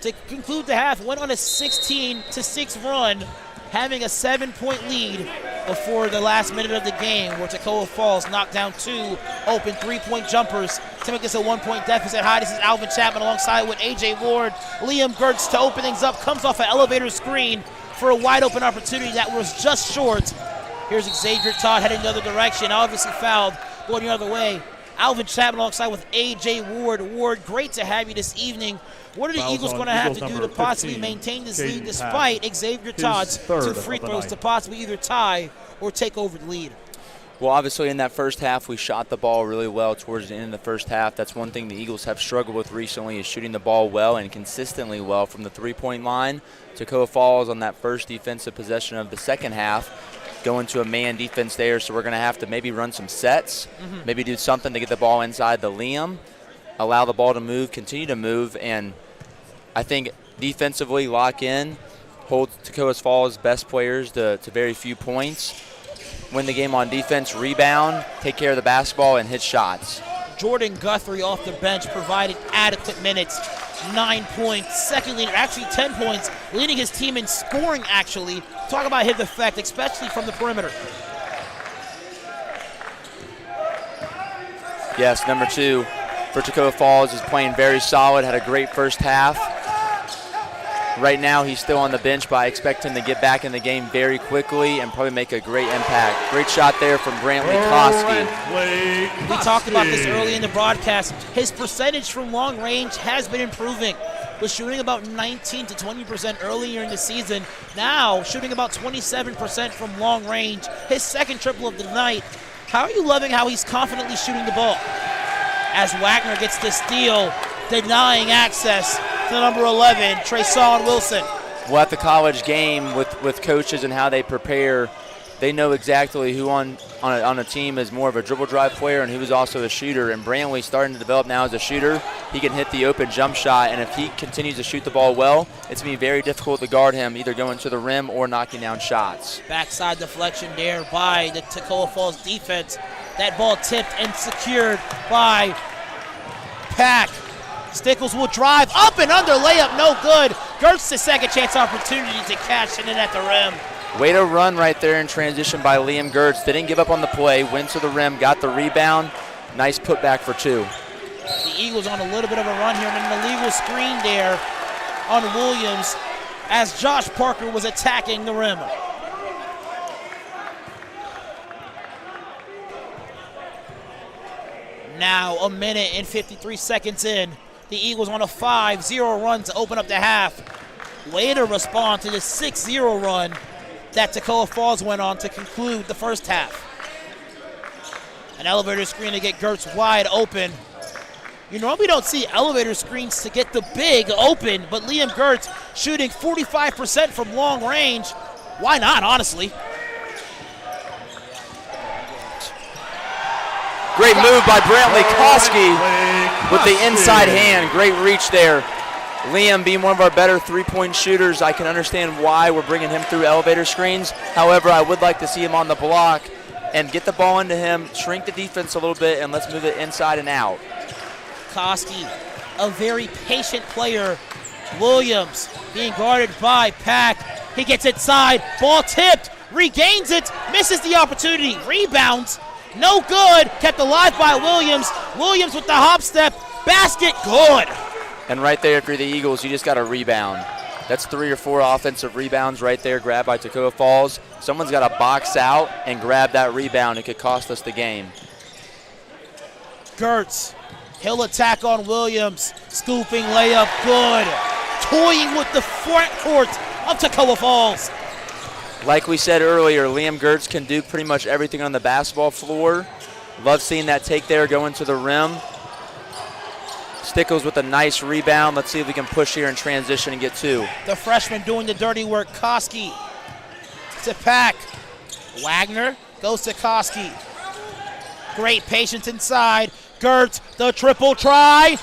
To conclude the half, went on a 16-6 run, having a 7-point lead before the last minute of the game, where Toccoa Falls knocked down 2 open 3-point jumpers to make this a 1-point deficit high. This is Alvin Chapman alongside with A.J. Ward. Liam Gertz to open things up, comes off an elevator screen for a wide open opportunity that was just short. Here's Xavier Todd heading the other direction, obviously fouled, going the other way. Alvin Chapman alongside with A.J. Ward. Ward, great to have you this evening. What are the Eagles going to have to do to possibly maintain this lead despite Xavier Todd's 2 free throws to possibly either tie or take over the lead? Well, obviously in that first half, we shot the ball really well towards the end of the first half. That's one thing the Eagles have struggled with recently, is shooting the ball well and consistently well from the 3-point line. Toccoa Falls on that first defensive possession of the second half, going to a man defense there, so we're going to have to maybe run some sets, maybe do something to get the ball inside the Liam, allow the ball to move, continue to move, and I think defensively lock in, hold Toccoa Falls' best players to very few points, win the game on defense, rebound, take care of the basketball, and hit shots. Jordan Guthrie off the bench provided adequate minutes. 9 points, second leader, actually 10 points, leading his team in scoring, actually. Talk about his effect, especially from the perimeter. Yes, number 2 for Toccoa Falls is playing very solid, had a great first half. Right now he's still on the bench, but I expect him to get back in the game very quickly and probably make a great impact. Great shot there from Brantley Koski. We talked about this early in the broadcast. His percentage from long range has been improving. Was shooting about 19 to 20% earlier in the season. Now shooting about 27% from long range. His second triple of the night. How are you loving how he's confidently shooting the ball? As Wagner gets the steal, denying access to number 11, Trayson Wilson. Well, at the college game with coaches and how they prepare, they know exactly who on a team is more of a dribble drive player and who is also a shooter. And Brantley's starting to develop now as a shooter. He can hit the open jump shot, and if he continues to shoot the ball well, it's going to be very difficult to guard him, either going to the rim or knocking down shots. Backside deflection there by the Toccoa Falls defense. That ball tipped and secured by Pack. Stickles will drive up and under, layup no good. Gertz the second chance opportunity to cash it in at the rim. Way to run right there in transition by Liam Gertz. Didn't give up on the play, went to the rim, got the rebound. Nice putback for 2. The Eagles on a little bit of a run here, and an illegal screen there on Williams as Josh Parker was attacking the rim. Now a minute and 53 seconds in. The Eagles on a 5-0 run to open up the half. Way to respond to the 6-0 run that Toccoa Falls went on to conclude the first half. An elevator screen to get Gertz wide open. You normally don't see elevator screens to get the big open, but Liam Gertz shooting 45% from long range. Why not, honestly? Great move by Brantley Koski with the inside hand. Great reach there. Liam being one of our better three-point shooters, I can understand why we're bringing him through elevator screens. However, I would like to see him on the block and get the ball into him, shrink the defense a little bit, and let's move it inside and out. Koski, a very patient player. Williams being guarded by Pack. He gets inside, ball tipped, regains it, misses the opportunity, rebounds. No good, kept alive by Williams. Williams with the hop step, basket, good. And right there, if you're the Eagles, you just got a rebound. That's 3 or 4 offensive rebounds right there, grabbed by Toccoa Falls. Someone's got to box out and grab that rebound. It could cost us the game. Gertz, he'll attack on Williams. Scooping layup, good. Toying with the front court of Toccoa Falls. Like we said earlier, Liam Gertz can do pretty much everything on the basketball floor. Love seeing that take there going to the rim. Stickles with a nice rebound. Let's see if we can push here in transition and get 2. The freshman doing the dirty work. Koski to Pack. Wagner goes to Koski. Great patience inside. Gertz, the triple try.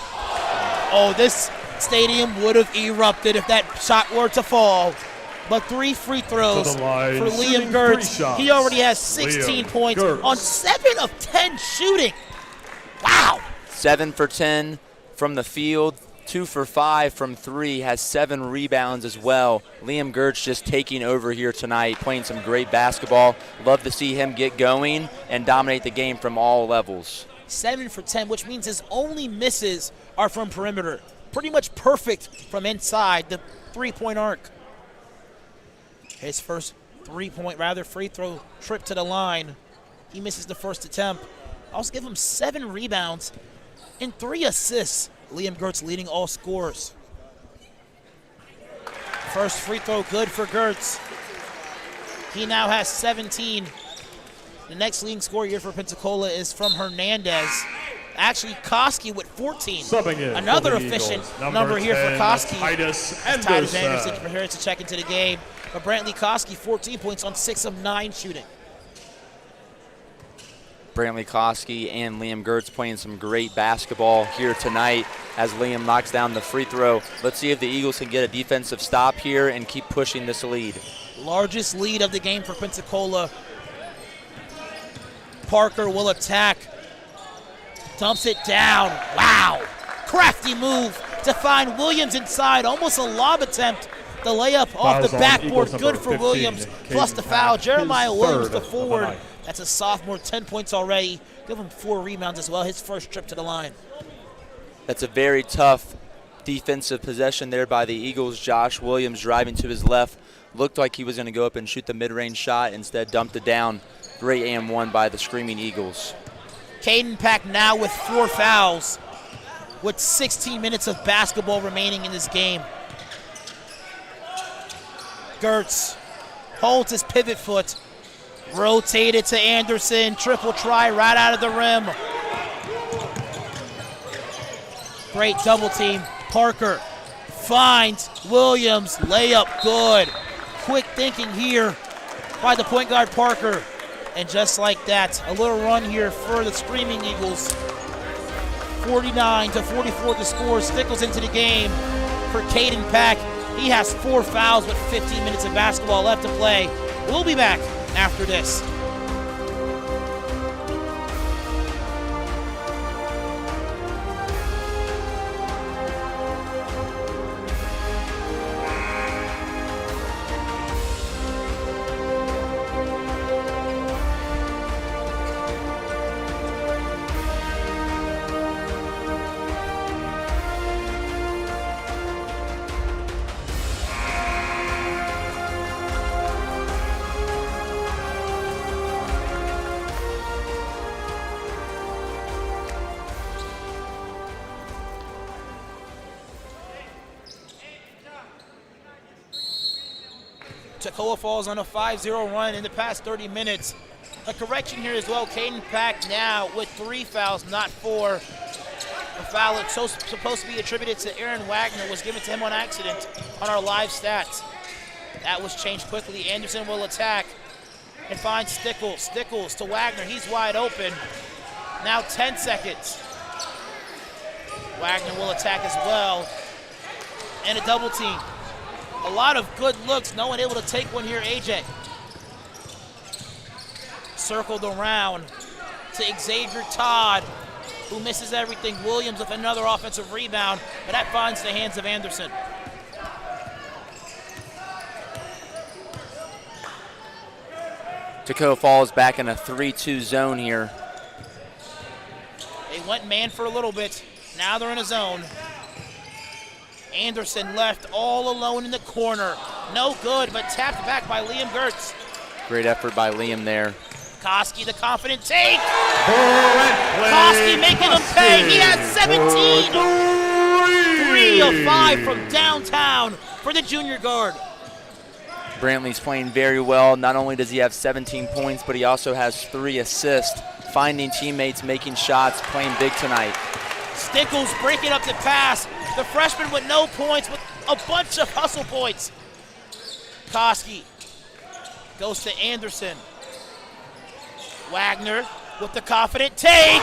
Oh, this stadium would have erupted if that shot were to fall. But 3 free throws for Liam Gertz. He already has 16 points on 7 of 10 shooting. 7 for 10 from the field, 2 for 5 from 3, has 7 rebounds as well. Liam Gertz just taking over here tonight, playing some great basketball. Love to see him get going and dominate the game from all levels. 7 for 10, which means his only misses are from perimeter. Pretty much perfect from inside the three-point arc. His first free throw trip to the line. He misses the first attempt. Also give him 7 rebounds and 3 assists. Liam Gertz leading all scorers. First free throw good for Gertz. He now has 17. The next leading scorer here for Pensacola is from Hernandez. Actually, Koski with 14. Subbing in Another for the efficient Eagles, number here for 10, Koski. Titus Anderson prepares to check into the game. But Brantley Koski, 14 points on 6 of 9 shooting. Brantley Koski and Liam Gertz playing some great basketball here tonight as Liam knocks down the free throw. Let's see if the Eagles can get a defensive stop here and keep pushing this lead. Largest lead of the game for Pensacola. Parker will attack. Dumps it down. Wow. Crafty move to find Williams inside. Almost a lob attempt. The layup off the backboard. Good for Williams. Plus the foul. Jeremiah Williams, the forward. That's a sophomore, 10 points already. Give him 4 rebounds as well. His first trip to the line. That's a very tough defensive possession there by the Eagles. Josh Williams driving to his left. Looked like he was going to go up and shoot the mid-range shot. Instead dumped it down. Great and one by the Screaming Eagles. Caden Pack now with 4 fouls with 16 minutes of basketball remaining in this game. Gertz holds his pivot foot. Rotated to Anderson. Triple try right out of the rim. Great double team. Parker finds Williams. Layup good. Quick thinking here by the point guard Parker. And just like that, a little run here for the Screaming Eagles. 49-44 the score. Stickles into the game for Caden Pack. He has 4 fouls with 15 minutes of basketball left to play. We'll be back after this. Toccoa falls on a 5-0 run in the past 30 minutes. A correction here as well. Caden Pack now with 3 fouls, not 4. A foul that's supposed to be attributed to Aaron Wagner was given to him on accident on our live stats. That was changed quickly. Anderson will attack and find Stickles. Stickles to Wagner. He's wide open. Now 10 seconds. Wagner will attack as well. And a double team. A lot of good looks. No one able to take one here, AJ. Circled around to Xavier Todd, who misses everything. Williams with another offensive rebound, but that finds the hands of Anderson. Toccoa falls back in a 3-2 zone here. They went man for a little bit. Now they're in a zone. Anderson left all alone in the corner. No good, but tapped back by Liam Gertz. Great effort by Liam there. Koski, the confident take. Koski making him pay. He has 17. 3 of 5 from downtown for the junior guard. Brantley's playing very well. Not only does he have 17 points, but he also has 3 assists, finding teammates, making shots, playing big tonight. Stickles breaking up the pass. The freshman with no points, with a bunch of hustle points. Koski goes to Anderson. Wagner with the confident take. AJ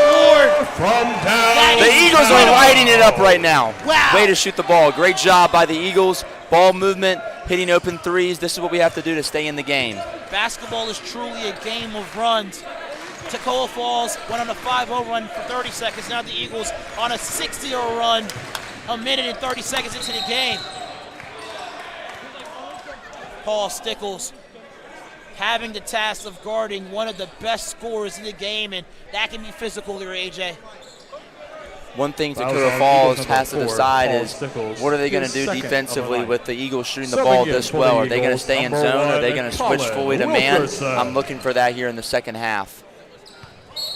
Ward from down. The Eagles are lighting it up right now. Wow. Way to shoot the ball. Great job by the Eagles. Ball movement, hitting open threes. This is what we have to do to stay in the game. Basketball is truly a game of runs. Toccoa Falls went on a 5-0 run for 30 seconds. Now the Eagles on a 6-0 run, a minute and 30 seconds into the game. Paul Stickles having the task of guarding one of the best scorers in the game, and that can be physical there, AJ. One thing Toccoa Falls has to decide is Stickles, what are they going to do defensively with the Eagles shooting the ball this well? Are they going to stay in zone? Are they going to switch fully to man? I'm looking for that here in the second half.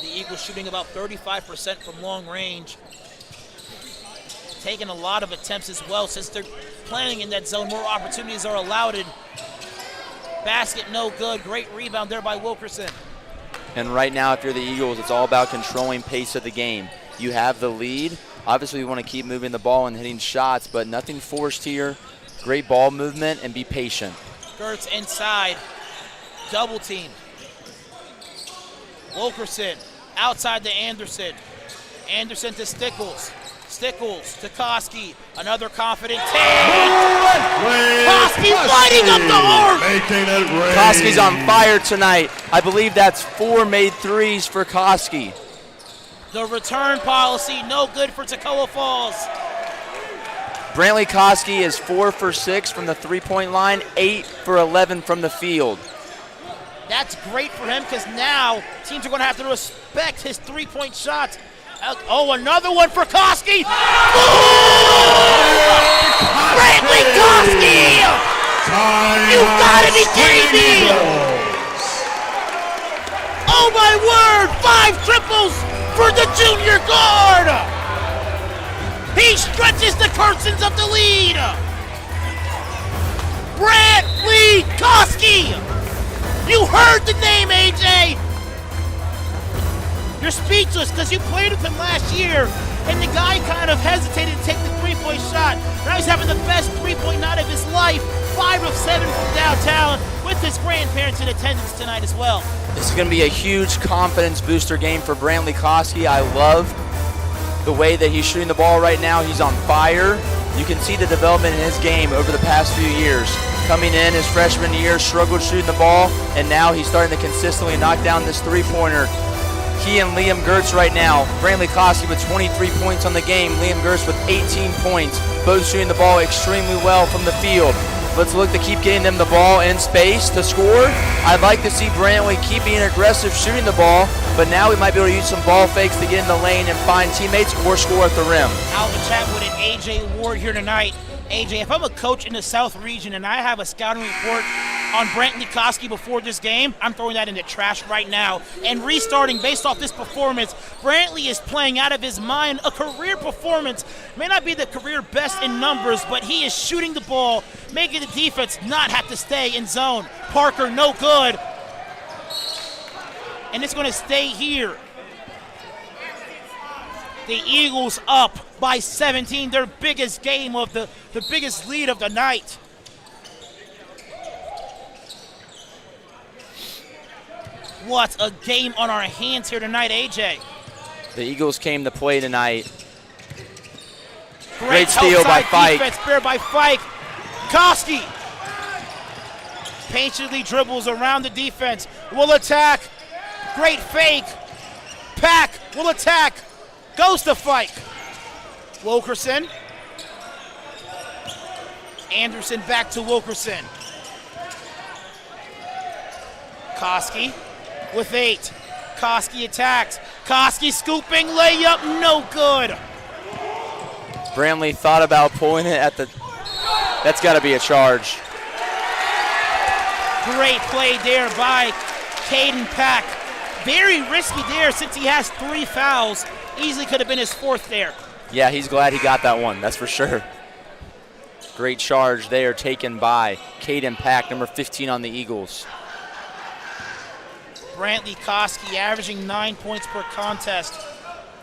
The Eagles shooting about 35% from long range. Taking a lot of attempts as well. Since they're playing in that zone, more opportunities are allowed. Basket no good. Great rebound there by Wilkerson. And right now, if you're the Eagles, it's all about controlling pace of the game. You have the lead. Obviously, we want to keep moving the ball and hitting shots, but nothing forced here. Great ball movement and be patient. Gertz inside. Double team. Wilkerson outside to Anderson. Anderson to Stickles. Stickles to Koski. Another confident take. Koski lighting up the horse. Making it rain. Koski's on fire tonight. I believe that's 4 made threes for Koski. The return policy, no good for Toccoa Falls. Brantley Koski is 4 for 6 from the three-point line, 8 for 11 from the field. That's great for him because now teams are going to have to respect his three-point shots. Oh, another one for Koski. Brantley Koski! You've got to be kidding me! Oh my word! 5 triples for the junior guard! He stretches the curtains of the lead! Brantley Koski! You heard the name, AJ! You're speechless because you played with him last year and the guy kind of hesitated to take the three-point shot. Now he's having the best three-point night of his life, 5 of 7 from downtown with his grandparents in attendance tonight as well. This is going to be a huge confidence booster game for Brantley Koski. I love the way that he's shooting the ball right now. He's on fire. You can see the development in his game over the past few years. Coming in his freshman year, struggled shooting the ball, and now he's starting to consistently knock down this three-pointer. He and Liam Gertz right now. Brantley Koski with 23 points on the game. Liam Gertz with 18 points. Both shooting the ball extremely well from the field. Let's look to keep getting them the ball in space to score. I'd like to see Brantley keep being aggressive shooting the ball, but now we might be able to use some ball fakes to get in the lane and find teammates or score at the rim. Alvin Chapwood and AJ Ward here tonight. AJ, if I'm a coach in the South region and I have a scouting report on Brantley Koski before this game, I'm throwing that in the trash right now and restarting based off this performance. Brantley is playing out of his mind. A career performance, may not be the career best in numbers, but he is shooting the ball, making the defense not have to stay in zone. Parker, no good. And it's going to stay here. The Eagles up by 17, their biggest game of the biggest lead of the night. What a game on our hands here tonight, AJ. The Eagles came to play tonight. Great steal outside by Fike. Defense there by Fike. Koski patiently dribbles around the defense. Will attack. Great fake. Pack will attack. Goes to Fike. Wilkerson. Anderson back to Wilkerson. Koski with 8. Koski attacks. Koski scooping layup, no good. Brantley thought about pulling it at the, that's got to be a charge. Great play there by Caden Pack. Very risky there since he has 3 fouls. Easily could have been his 4th there. Yeah, he's glad he got that one, that's for sure. Great charge there taken by Caden Pack, number 15 on the Eagles. Brantley Koski averaging 9 points per contest,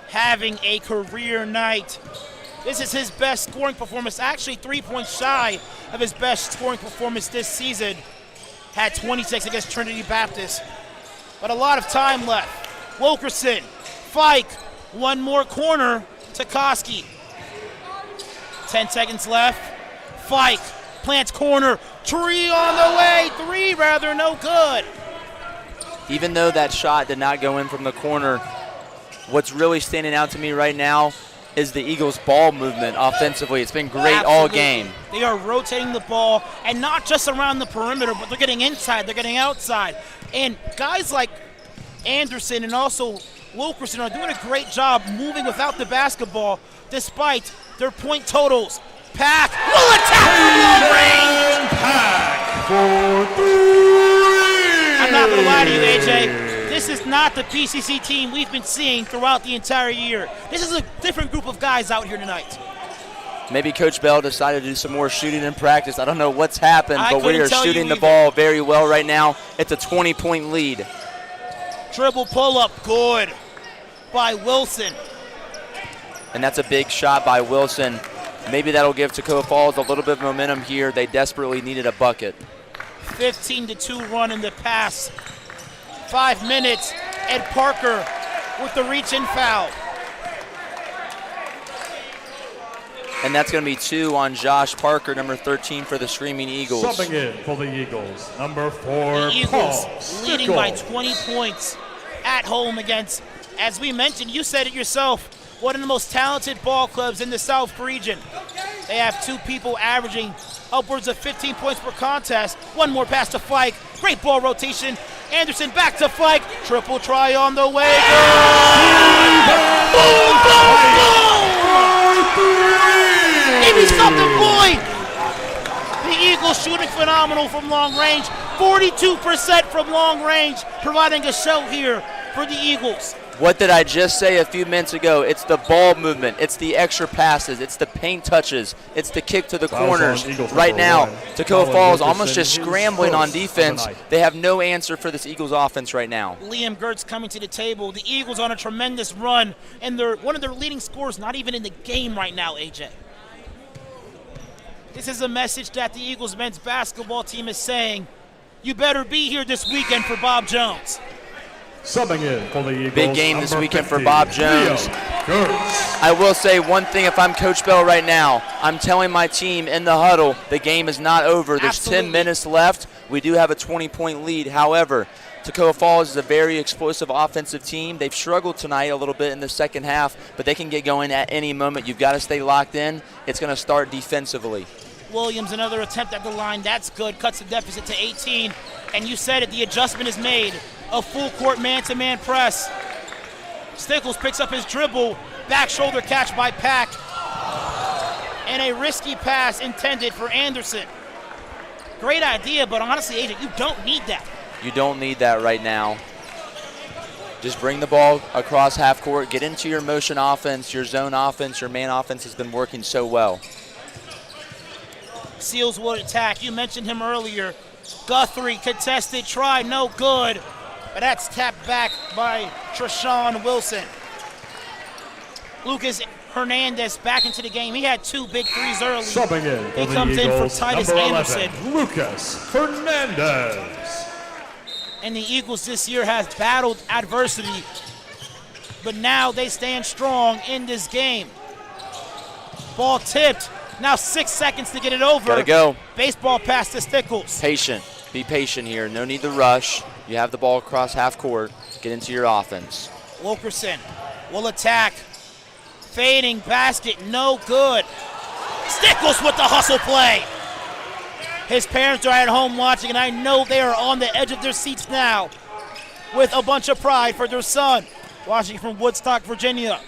having a career night. This is his best scoring performance, actually 3 points shy of his best scoring performance this season. Had 26 against Trinity Baptist, but a lot of time left. Wilkerson, Fike, one more corner to Koski. 10 seconds left. Fike plants corner, 3 on the way, 3 rather, no good. even though that shot did not go in from the corner, what's really standing out to me right now is the Eagles' ball movement offensively. It's been great all game. They are rotating the ball, and not just around the perimeter, but they're getting inside, they're getting outside. And guys like Anderson and also Wilkerson are doing a great job moving without the basketball, despite their point totals. Pack will attack from long range. Pack for three. I'm not going to lie to you, AJ. This is not the PCC team we've been seeing throughout the entire year. This is a different group of guys out here tonight. Maybe Coach Bell decided to do some more shooting in practice. I don't know what's happened, but we are shooting the ball very well right now. It's a 20-point lead. Dribble pull-up, good by Wilson. And that's a big shot by Wilson. Maybe that'll give Toccoa Falls a little bit of momentum here. They desperately needed a bucket. 15-2 run in the pass. 5 minutes. Ed Parker with the reach-in foul. And that's going to be 2 on Josh Parker, number 13 for the Screaming Eagles. Subbing in for the Eagles, number 4, The Eagles Paul leading Stickle. by 20 points at home against, as we mentioned, you said it yourself, one of the most talented ball clubs in the South region. They have 2 people averaging upwards of 15 points per contest. One more pass to Fike. Great ball rotation. Anderson back to Fike. Triple try on the way. Boom, boom, boom! Give me something, boy! The Eagles shooting phenomenal from long range. 42% from long range, providing a show here for the Eagles. What did I just say a few minutes ago? It's the ball movement. It's the extra passes. It's the paint touches. It's the kick to the corners. Right now, Toccoa Falls almost just scrambling on defense. They have no answer for this Eagles offense right now. Liam Gertz coming to the table. The Eagles on a tremendous run, and they're one of their leading scorers not even in the game right now, AJ. This is a message that the Eagles men's basketball team is saying, you better be here this weekend for Bob Jones. Subbing in for the Eagles, Big game this number weekend 50, for Bob Jones. I will say one thing, if I'm Coach Bell right now, I'm telling my team in the huddle, the game is not over. There's Absolutely. 10 minutes left. We do have a 20-point lead. However, Toccoa Falls is a very explosive offensive team. They've struggled tonight a little bit in the second half, but they can get going at any moment. You've got to stay locked in. It's going to start defensively. Williams, another attempt at the line. That's good. Cuts the deficit to 18. And you said it, the adjustment is made. A full-court man-to-man press. Stickles picks up his dribble. Back shoulder catch by Pack. And a risky pass intended for Anderson. Great idea, but honestly, AJ, you don't need that. You don't need that right now. Just bring the ball across half court. Get into your motion offense, your zone offense. Your man offense has been working so well. Seals will attack. You mentioned him earlier. Guthrie contested try, no good. But that's tapped back by Treshawn Wilson. Lucas Hernandez back into the game. He had 2 big threes early. Subbing in for He the comes Eagles, in for Titus number Anderson. 11, Lucas Hernandez. And the Eagles this year has battled adversity, but now they stand strong in this game. Ball tipped. Now 6 seconds to get it over. Gotta go. Baseball pass to Stickles. Patient. Be patient here. No need to rush. You have the ball across half court. Get into your offense. Wilkerson will attack. Fading basket, no good. Stickles with the hustle play. His parents are at home watching, and I know they are on the edge of their seats now with a bunch of pride for their son. Watching from Woodstock, Virginia.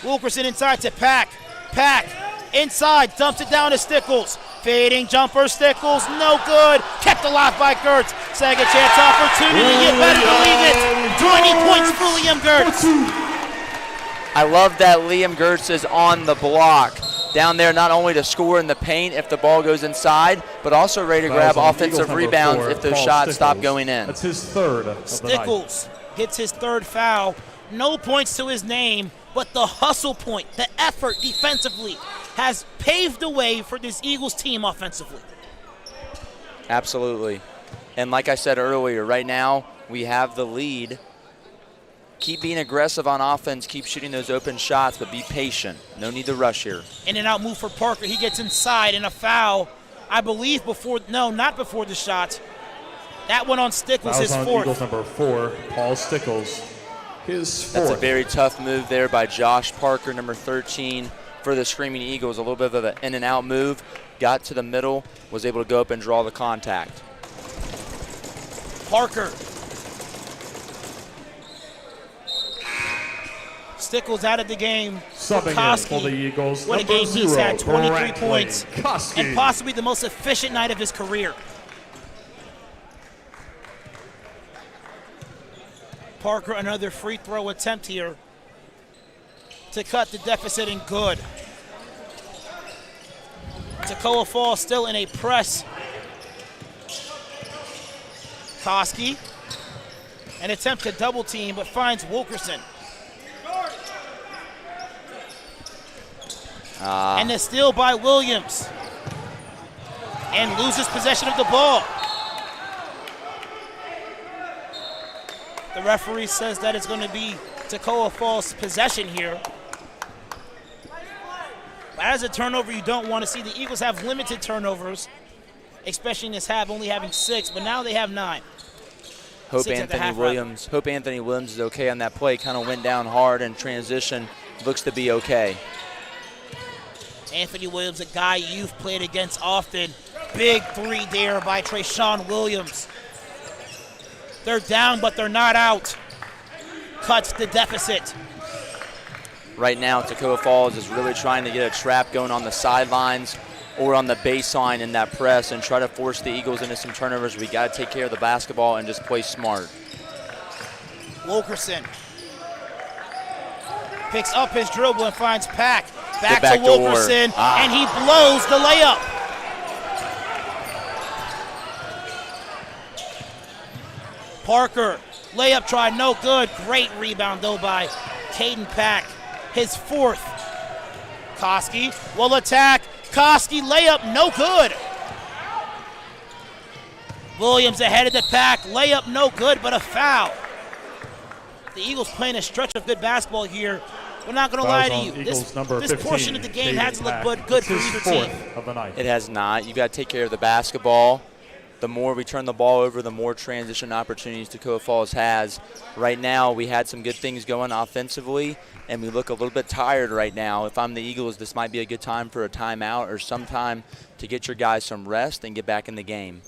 Wilkerson inside to Pack. Pack inside, dumps it down to Stickles. Fading jumper, Stickles, no good. Kept alive by Gertz. Second chance opportunity, you better believe it. 20 points for Liam Gertz. I love that Liam Gertz is on the block. Down there not only to score in the paint if the ball goes inside, but also ready to grab offensive rebounds if those shots stop going in. That's his third of the night. Stickles hits his 3rd foul. No points to his name, but the hustle point, the effort defensively, has paved the way for this Eagles team offensively. Absolutely. And like I said earlier, right now we have the lead. Keep being aggressive on offense, keep shooting those open shots, but be patient. No need to rush here. In and out move for Parker. He gets inside and a foul, I believe before, no, not before the shot. That one on Stickles, his on fourth. Eagles number 4, Paul Stickles, his fourth. That's a very tough move there by Josh Parker, number 13, for the Screaming Eagles. A little bit of an in and out move. Got to the middle, was able to go up and draw the contact. Parker. Stickles out of the game. Subbing in for the Eagles, what a number game he's had, 23 Bradley points, Koski. and possibly the most efficient night of his career. Parker, another free throw attempt here to cut the deficit, and good. Toccoa Falls still in a press. Koski, an attempt to double team, but finds Wilkerson. And the steal by Williams. And loses possession of the ball. The referee says that it's going to be Toccoa Falls' possession here. As a turnover, you don't want to see. The Eagles have limited turnovers, especially in this half, only having 6, but now they have 9. Hope Anthony Williams is okay on that play. Kind of went down hard and transition. Looks to be okay. Anthony Williams, a guy you've played against often. Big 3 there by Trayshawn Williams. They're down, but they're not out. Cuts the deficit. Right now, Toccoa Falls is really trying to get a trap going on the sidelines or on the baseline in that press and try to force the Eagles into some turnovers. We got to take care of the basketball and just play smart. Wilkerson picks up his dribble and finds Pack. Back back to Wilkerson, and he blows the layup. Parker, layup try, no good. Great rebound, though, by Caden Pack, his 4th. Koski will attack. Koski, layup, no good. Williams ahead of the Pack, layup, no good, but a foul. The Eagles playing a stretch of good basketball here. We're not going to lie to you. This portion of the game hasn't looked good for either team. It has not. You've got to take care of the basketball. The more we turn the ball over, the more transition opportunities Toccoa Falls has. Right now, we had some good things going offensively, and we look a little bit tired right now. If I'm the Eagles, this might be a good time for a timeout or some time to get your guys some rest and get back in the game.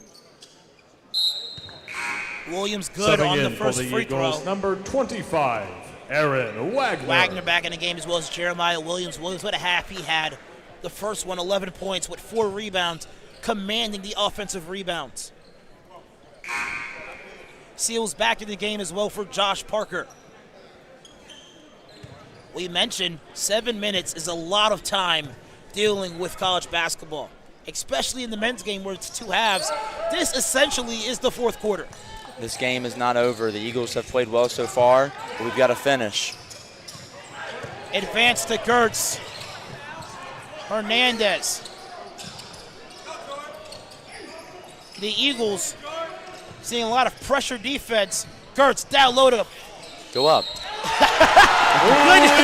Williams good on the first free Eagles, throw. number 25, Aaron Wagner. Wagner back in the game as well as Jeremiah Williams. Williams, what a half he had. The first one, 11 points with 4 rebounds, commanding the offensive rebounds. Seals back in the game as well for Josh Parker. We mentioned 7 minutes is a lot of time dealing with college basketball, especially in the men's game where it's 2 halves. This essentially is the 4th quarter. This game is not over. The Eagles have played well so far, but we've got to finish. Advance to Gertz. Hernandez. The Eagles seeing a lot of pressure defense. Gertz down low to go up.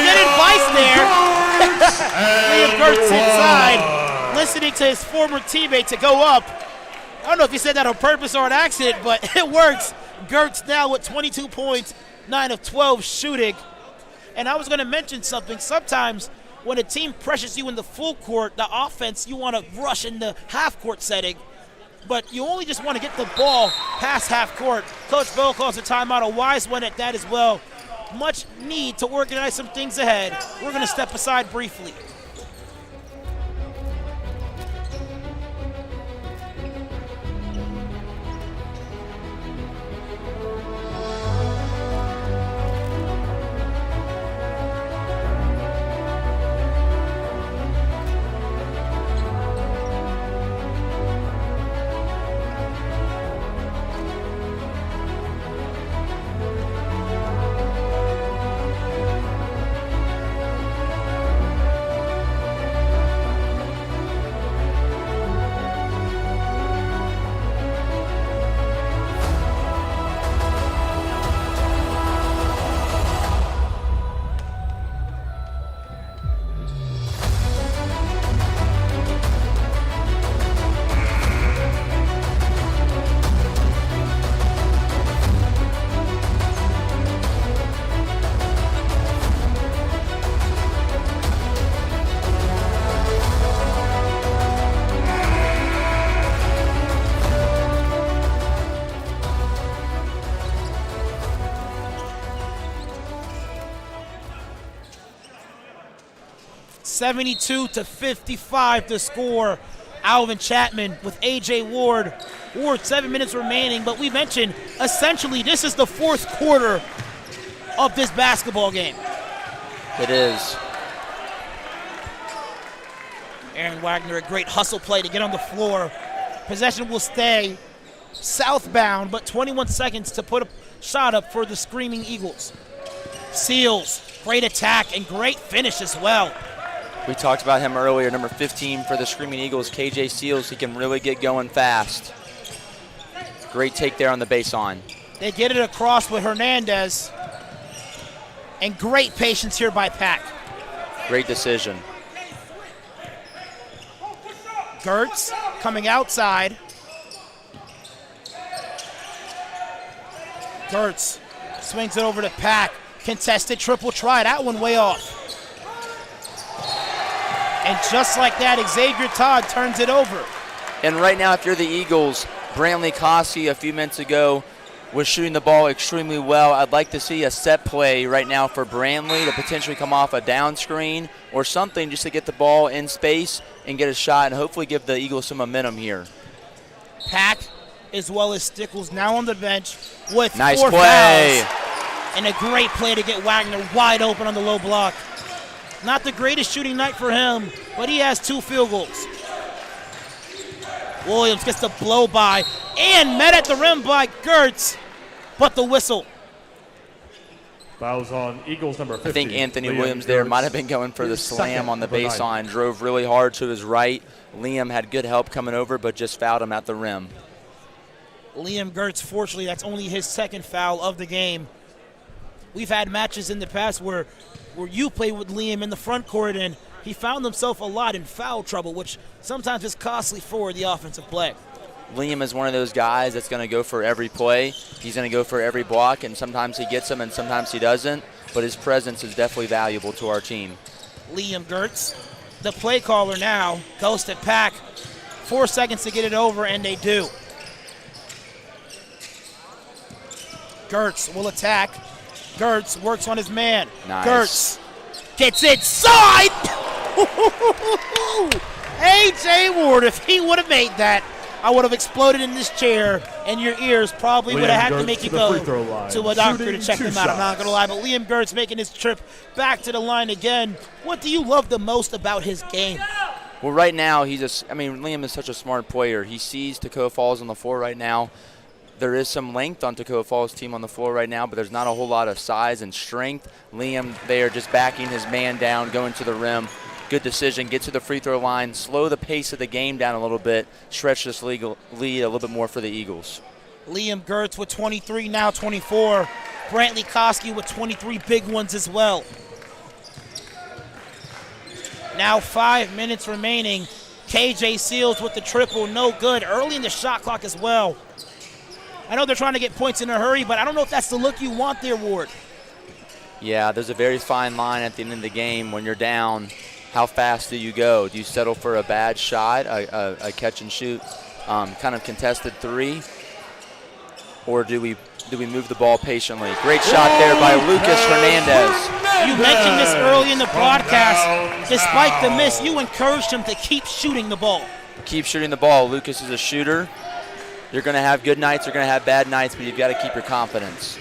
good advice there. Liam Gertz inside, listening to his former teammate to go up. I don't know if he said that on purpose or an accident, but it works. Gertz now with 22 points, 9 of 12 shooting. And I was going to mention something. Sometimes when a team pressures you in the full court, the offense, you want to rush in the half-court setting. But you only just want to get the ball past half court. Coach Bell calls a timeout, a wise one at that as well. Much need to organize some things ahead. We're going to step aside briefly. 72-55 to score. Alvin Chapman with A.J. Ward. Ward, 7 minutes remaining, but we mentioned essentially this is the fourth quarter of this basketball game. It is. Aaron Wagner, a great hustle play to get on the floor. Possession will stay southbound, but 21 seconds to put a shot up for the Screaming Eagles. Seals, great attack and great finish as well. We talked about him earlier, number 15 for the Screaming Eagles, KJ Seals. He can really get going fast. Great take there on the baseline. They get it across with Hernandez. And great patience here by Pack. Great decision. Gertz coming outside. Gertz swings it over to Pack. Contested triple try. That one way off. And just like that, Xavier Todd turns it over. And right now, if you're the Eagles, Brantley Kosky a few minutes ago was shooting the ball extremely well. I'd like to see a set play right now for Brantley to potentially come off a down screen or something just to get the ball in space and get a shot and hopefully give the Eagles some momentum here. Pack as well as Stickles now on the bench with nice 4 play. fouls. And a great play to get Wagner wide open on the low block. Not the greatest shooting night for him, but he has 2 field goals. Williams gets the blow by and met at the rim by Gertz, but the whistle. Fouls on Eagles number 50. I think Anthony Liam Williams there Gertz, might have been going for the his slam second on the of the night. baseline. Drove really hard to his right. Liam had good help coming over, but just fouled him at the rim. Liam Gertz, fortunately, that's only his second foul of the game. We've had matches in the past where you played with Liam in the front court and he found himself a lot in foul trouble, which sometimes is costly for the offensive play. Liam is one of those guys that's going to go for every play. He's going to go for every block, and sometimes he gets them and sometimes he doesn't, but his presence is definitely valuable to our team. Liam Gertz, the play caller now, goes to Pack. 4 seconds to get it over, and they do. Gertz will attack. Gertz works on his man. Nice. Gertz gets inside. A.J. Ward, if he would have made that, I would have exploded in this chair, and your ears probably would have had to make you go to a doctor to check them out. I'm not going to lie, but Liam Gertz making his trip back to the line again. What do you love the most about his game? Well, right now, Liam is such a smart player. He sees Toccoa Falls on the floor right now. There is some length on Toccoa Falls' team on the floor right now, but there's not a whole lot of size and strength. Liam there just backing his man down, going to the rim. Good decision. Get to the free throw line, slow the pace of the game down a little bit, stretch this lead a little bit more for the Eagles. Liam Gertz with 23, now 24. Brantley Kosky with 23 big ones as well. Now 5 minutes remaining. KJ Seals with the triple, no good. Early in the shot clock as well. I know they're trying to get points in a hurry, but I don't know if that's the look you want there, Ward. Yeah, there's a very fine line at the end of the game when you're down. How fast do you go? Do you settle for a bad shot, a catch and shoot, kind of contested three, or do we move the ball patiently? Great shot there by Lucas Hernandez. You mentioned this early in the broadcast. Despite the miss, you encouraged him to keep shooting the ball. Keep shooting the ball. Lucas is a shooter. You're going to have good nights, you're going to have bad nights, but you've got to keep your confidence.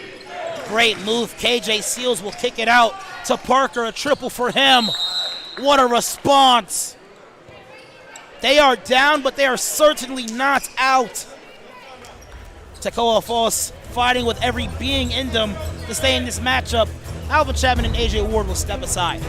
Great move. KJ Seals will kick it out to Parker. A triple for him. What a response. They are down, but they are certainly not out. Toccoa Falls fighting with every being in them to stay in this matchup. Alvin Chapman and A.J. Ward will step aside.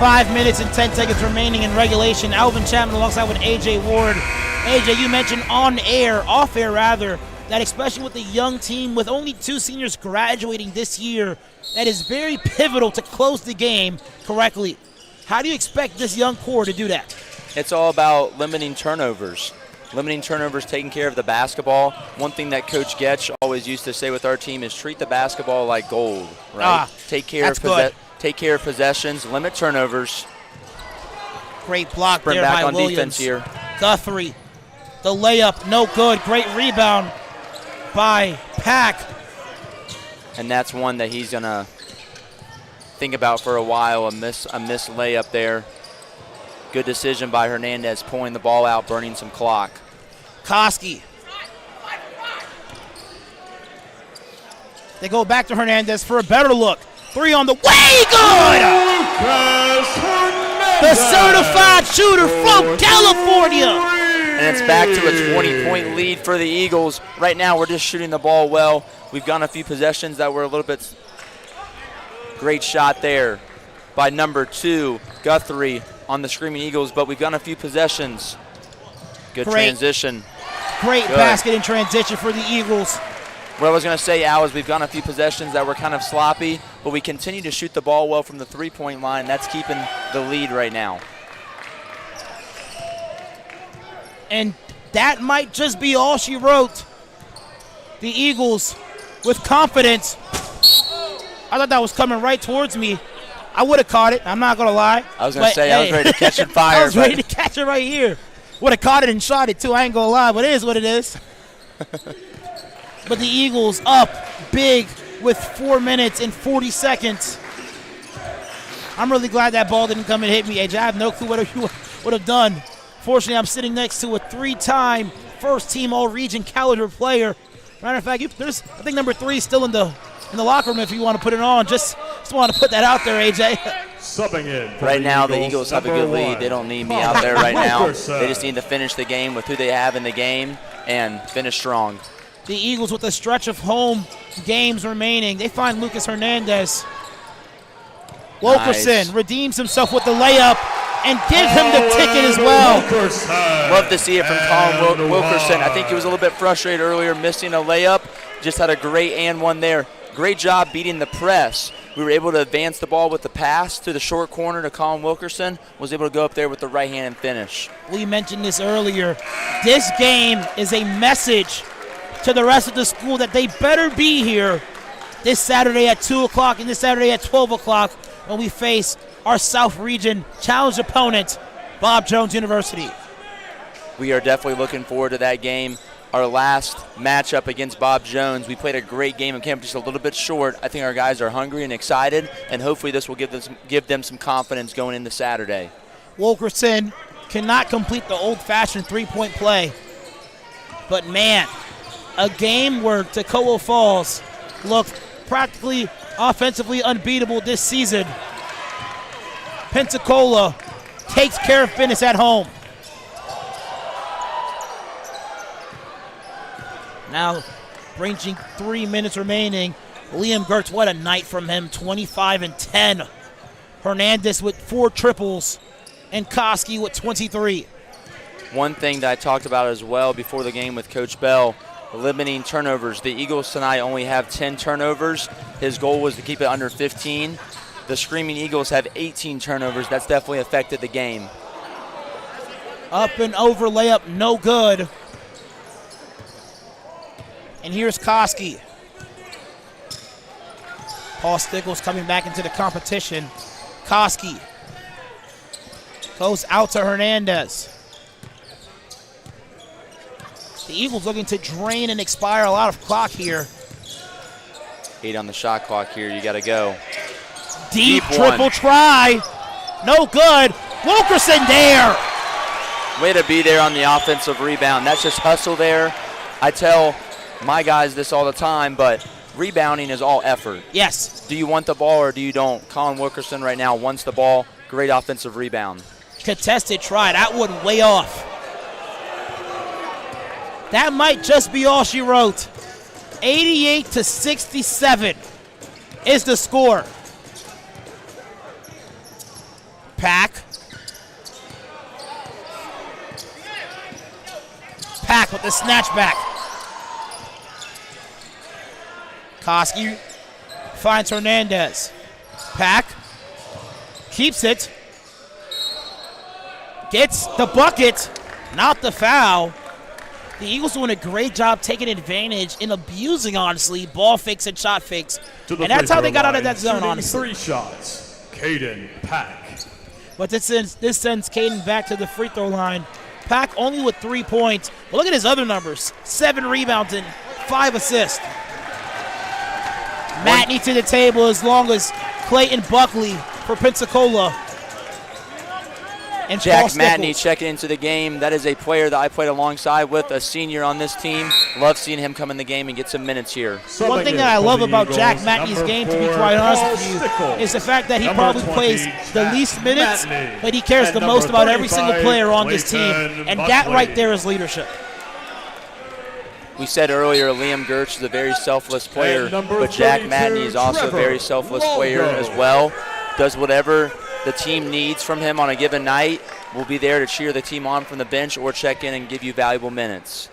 5 minutes and 10 seconds remaining in regulation. Alvin Chapman alongside with A.J. Ward. A.J., you mentioned off air, that especially with the young team, with only 2 seniors graduating this year, that is very pivotal to close the game correctly. How do you expect this young core to do that? It's all about limiting turnovers. Taking care of the basketball. One thing that Coach Getch always used to say with our team is treat the basketball like gold, right? Take care of possessions, limit turnovers. Great block Sprint there back by on Williams. defense here. Guthrie, the layup, no good. Great rebound by Pack. And that's one that he's going to think about for a while, a missed layup there. Good decision by Hernandez, pulling the ball out, burning some clock. Koski. They go back to Hernandez for a better look. 3 on the way, good! The certified shooter from California. And it's back to a 20-point lead for the Eagles. Right now, we're just shooting the ball well. We've gone a few possessions that were a little bit. Great shot there by number 2, Guthrie, on the Screaming Eagles, but we've gone a few possessions. Good transition. Great basket in transition for the Eagles. What I was going to say, Al, is we've gone a few possessions that were kind of sloppy, but we continue to shoot the ball well from the 3-point line. That's keeping the lead right now. And that might just be all she wrote. The Eagles with confidence. I thought that was coming right towards me. I would have caught it. I'm not going to lie. I was going to say, I was ready to catch it fire. I was ready to catch it right here. Would have caught it and shot it, too. I ain't going to lie, but it is what it is. But the Eagles up big with 4 minutes and 40 seconds. I'm really glad that ball didn't come and hit me, AJ. I have no clue what you would have done. Fortunately, I'm sitting next to a 3-time first-team All-Region caliber player. Matter of fact, there's I think number 3 still in the locker room if you want to put it on. Just want to put that out there, AJ. Subbing in. Right now, the Eagles have a good lead. They don't need me out there right now. They just need to finish the game with who they have in the game and finish strong. The Eagles with a stretch of home games remaining. They find Lucas Hernandez. Wilkerson redeems himself with the layup and give him the ticket as well. Love to see it from Colin Wilkerson. I think he was a little bit frustrated earlier, missing a layup. Just had a great and one there. Great job beating the press. We were able to advance the ball with the pass to the short corner to Colin Wilkerson. Was able to go up there with the right hand and finish. We mentioned this earlier. This game is a message to the rest of the school that they better be here this Saturday at 2 o'clock and this Saturday at 12 o'clock when we face our South Region Challenge opponent, Bob Jones University. We are definitely looking forward to that game. Our last matchup against Bob Jones, we played a great game and came just a little bit short. I think our guys are hungry and excited, and hopefully this will give them some confidence going into Saturday. Wilkerson cannot complete the old-fashioned three-point play. But, man, a game where Toccoa Falls looked practically offensively unbeatable this season. Pensacola takes care of business at home. Now, reaching 3 minutes remaining. Liam Gertz, what a night from him, 25 and 10. Hernandez with 4 triples, and Koski with 23. One thing that I talked about as well before the game with Coach Bell, limiting turnovers. The Eagles tonight only have 10 turnovers. His goal was to keep it under 15. The Screaming Eagles have 18 turnovers. That's definitely affected the game. Up and over layup, no good. And here's Koski. Paul Stickles coming back into the competition. Koski goes out to Hernandez. The Eagles looking to drain and expire a lot of clock here. 8 on the shot clock here. You got to go. Deep triple try. No good. Wilkerson there. Way to be there on the offensive rebound. That's just hustle there. I tell my guys this all the time, but rebounding is all effort. Yes. Do you want the ball or do you don't? Colin Wilkerson right now wants the ball. Great offensive rebound. Contested try. That one way off. That might just be all she wrote. 88-67 is the score. Pack with the snatchback. Koski finds Hernandez. Pack keeps it. Gets the bucket, not the foul. The Eagles doing a great job taking advantage and abusing, honestly, ball fakes and shot fakes. And that's how they got out of that zone, honestly. 3 shots, Caden Pack. But this sends Caden back to the free throw line. Pack only with 3 points. But look at his other numbers. 7 rebounds and 5 assists. Matney to the table as long as Clayton Buckley for Pensacola. And Jack Matney checking into the game. That is a player that I played alongside with, a senior on this team. Love seeing him come in the game and get some minutes here. One thing that I love about Jack Matney's game, to be quite honest with you, is the fact that he probably plays the least minutes, but he cares the most about every single player on this team. And that right there is leadership. We said earlier Liam Gertz is a very selfless player, but Jack Matney is also a very selfless player as well. Does whatever the team needs from him on a given night. We'll be there to cheer the team on from the bench or check in and give you valuable minutes.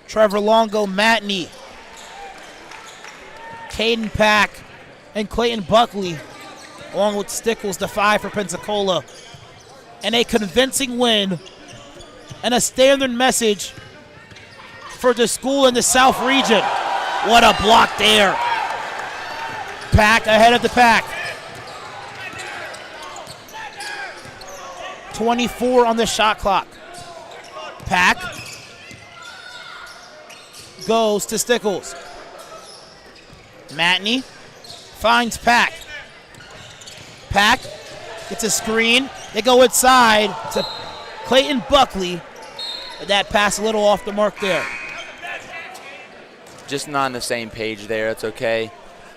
Trevor Longo, Matney, Caden Pack, and Clayton Buckley, along with Stickles, the 5 for Pensacola. And a convincing win and a standard message for the school in the South region. What a block there. Pack ahead of the pack. 24 on the shot clock. Pack goes to Stickles. Matney finds Pack. Pack gets a screen. They go inside to Clayton Buckley. That pass a little off the mark there. Just not on the same page there. It's okay.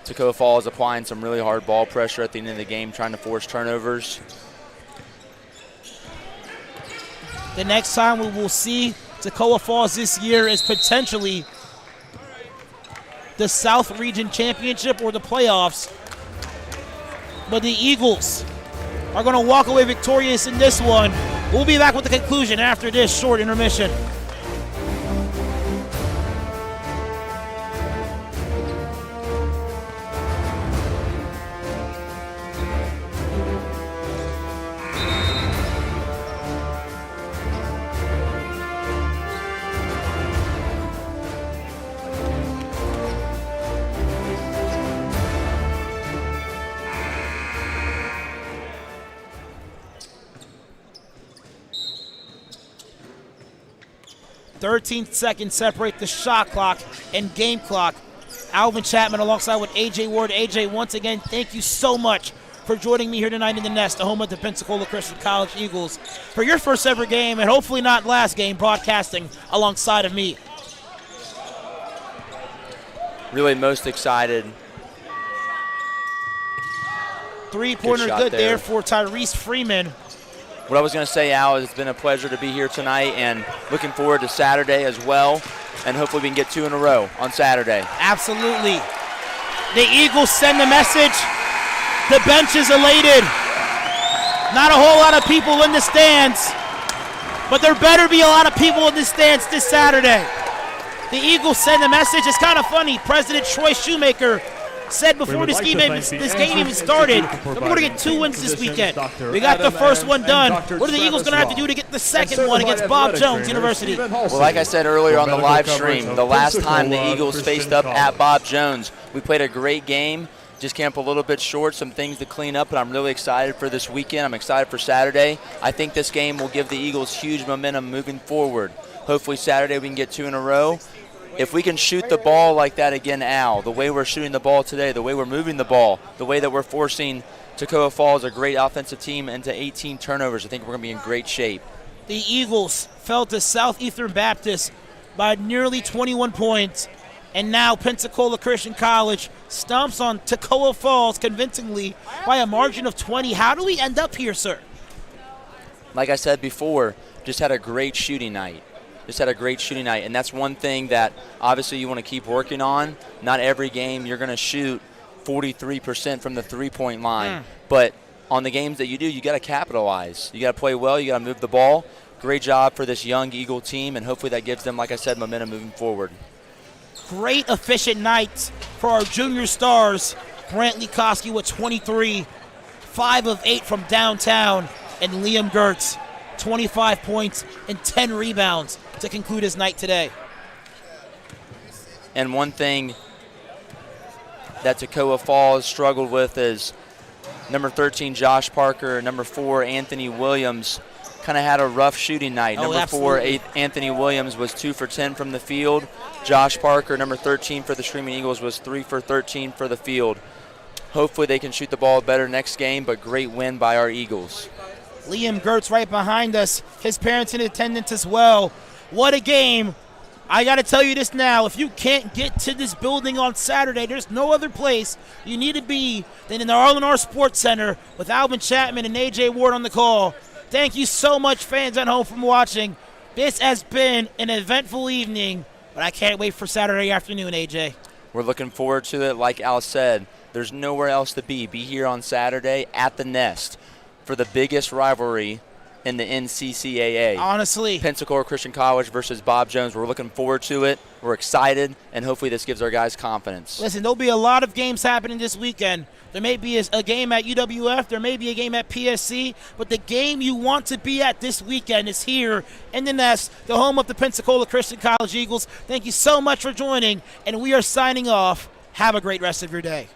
Toccoa Falls applying some really hard ball pressure at the end of the game, trying to force turnovers. The next time we will see Toccoa Falls this year is potentially the South Region Championship or the playoffs. But the Eagles are going to walk away victorious in this one. We'll be back with the conclusion after this short intermission. .13 seconds separate the shot clock and game clock. Alvin Chapman alongside with A.J. Ward. A.J., once again, thank you so much for joining me here tonight in the Nest, the home of the Pensacola Christian College Eagles, for your first ever game and hopefully not last game broadcasting alongside of me. Really most excited. Three-pointer good there for Tyrese Freeman. What I was going to say, Al, is it's been a pleasure to be here tonight and looking forward to Saturday as well. And hopefully we can get 2 in a row on Saturday. Absolutely. The Eagles send the message. The bench is elated. Not a whole lot of people in the stands, but there better be a lot of people in the stands this Saturday. The Eagles send the message. It's kind of funny. President Troy Shoemaker said before this game even started that we're going to get 2 wins this weekend. We got the first one done. What are the Eagles going to have to do to get the second one against Bob Jones University? Well, like I said earlier on the live stream, the last time the Eagles faced up at Bob Jones, we played a great game. Just came up a little bit short, some things to clean up, but I'm really excited for this weekend. I'm excited for Saturday. I think this game will give the Eagles huge momentum moving forward. Hopefully Saturday we can get 2 in a row. If we can shoot the ball like that again, Al, the way we're shooting the ball today, the way we're moving the ball, the way that we're forcing Toccoa Falls, a great offensive team, into 18 turnovers, I think we're going to be in great shape. The Eagles fell to Southeastern Baptist by nearly 21 points, and now Pensacola Christian College stomps on Toccoa Falls convincingly by a margin of 20. How do we end up here, sir? Like I said before, just had a great shooting night. And that's one thing that obviously you want to keep working on. Not every game you're going to shoot 43% from the three-point line. But on the games that you do, you got to capitalize. You got to play well. You got to move the ball. Great job for this young Eagle team, and hopefully that gives them, like I said, momentum moving forward. Great efficient night for our junior stars. Brantley Koski with 23, 5 of 8 from downtown, and Liam Gertz, 25 points and 10 rebounds to conclude his night today. And one thing that Toccoa Falls struggled with is number 13, Josh Parker, number 4, Anthony Williams, kind of had a rough shooting night. Number 4, Anthony Williams was 2 for 10 from the field. Josh Parker, number 13 for the Streaming Eagles, was 3 for 13 for the field. Hopefully they can shoot the ball better next game, but great win by our Eagles. Liam Gertz right behind us. His parents in attendance as well. What a game. I got to tell you this now. If you can't get to this building on Saturday, there's no other place you need to be than in the R&R Sports Center with Alvin Chapman and A.J. Ward on the call. Thank you so much, fans at home, for watching. This has been an eventful evening, but I can't wait for Saturday afternoon, A.J. We're looking forward to it. Like Al said, there's nowhere else to be. Be here on Saturday at the Nest for the biggest rivalry in the NCCAA. Honestly. Pensacola Christian College versus Bob Jones. We're looking forward to it. We're excited, and hopefully this gives our guys confidence. Listen, there'll be a lot of games happening this weekend. There may be a game at UWF. There may be a game at PSC. But the game you want to be at this weekend is here in the Nest, the home of the Pensacola Christian College Eagles. Thank you so much for joining, and we are signing off. Have a great rest of your day.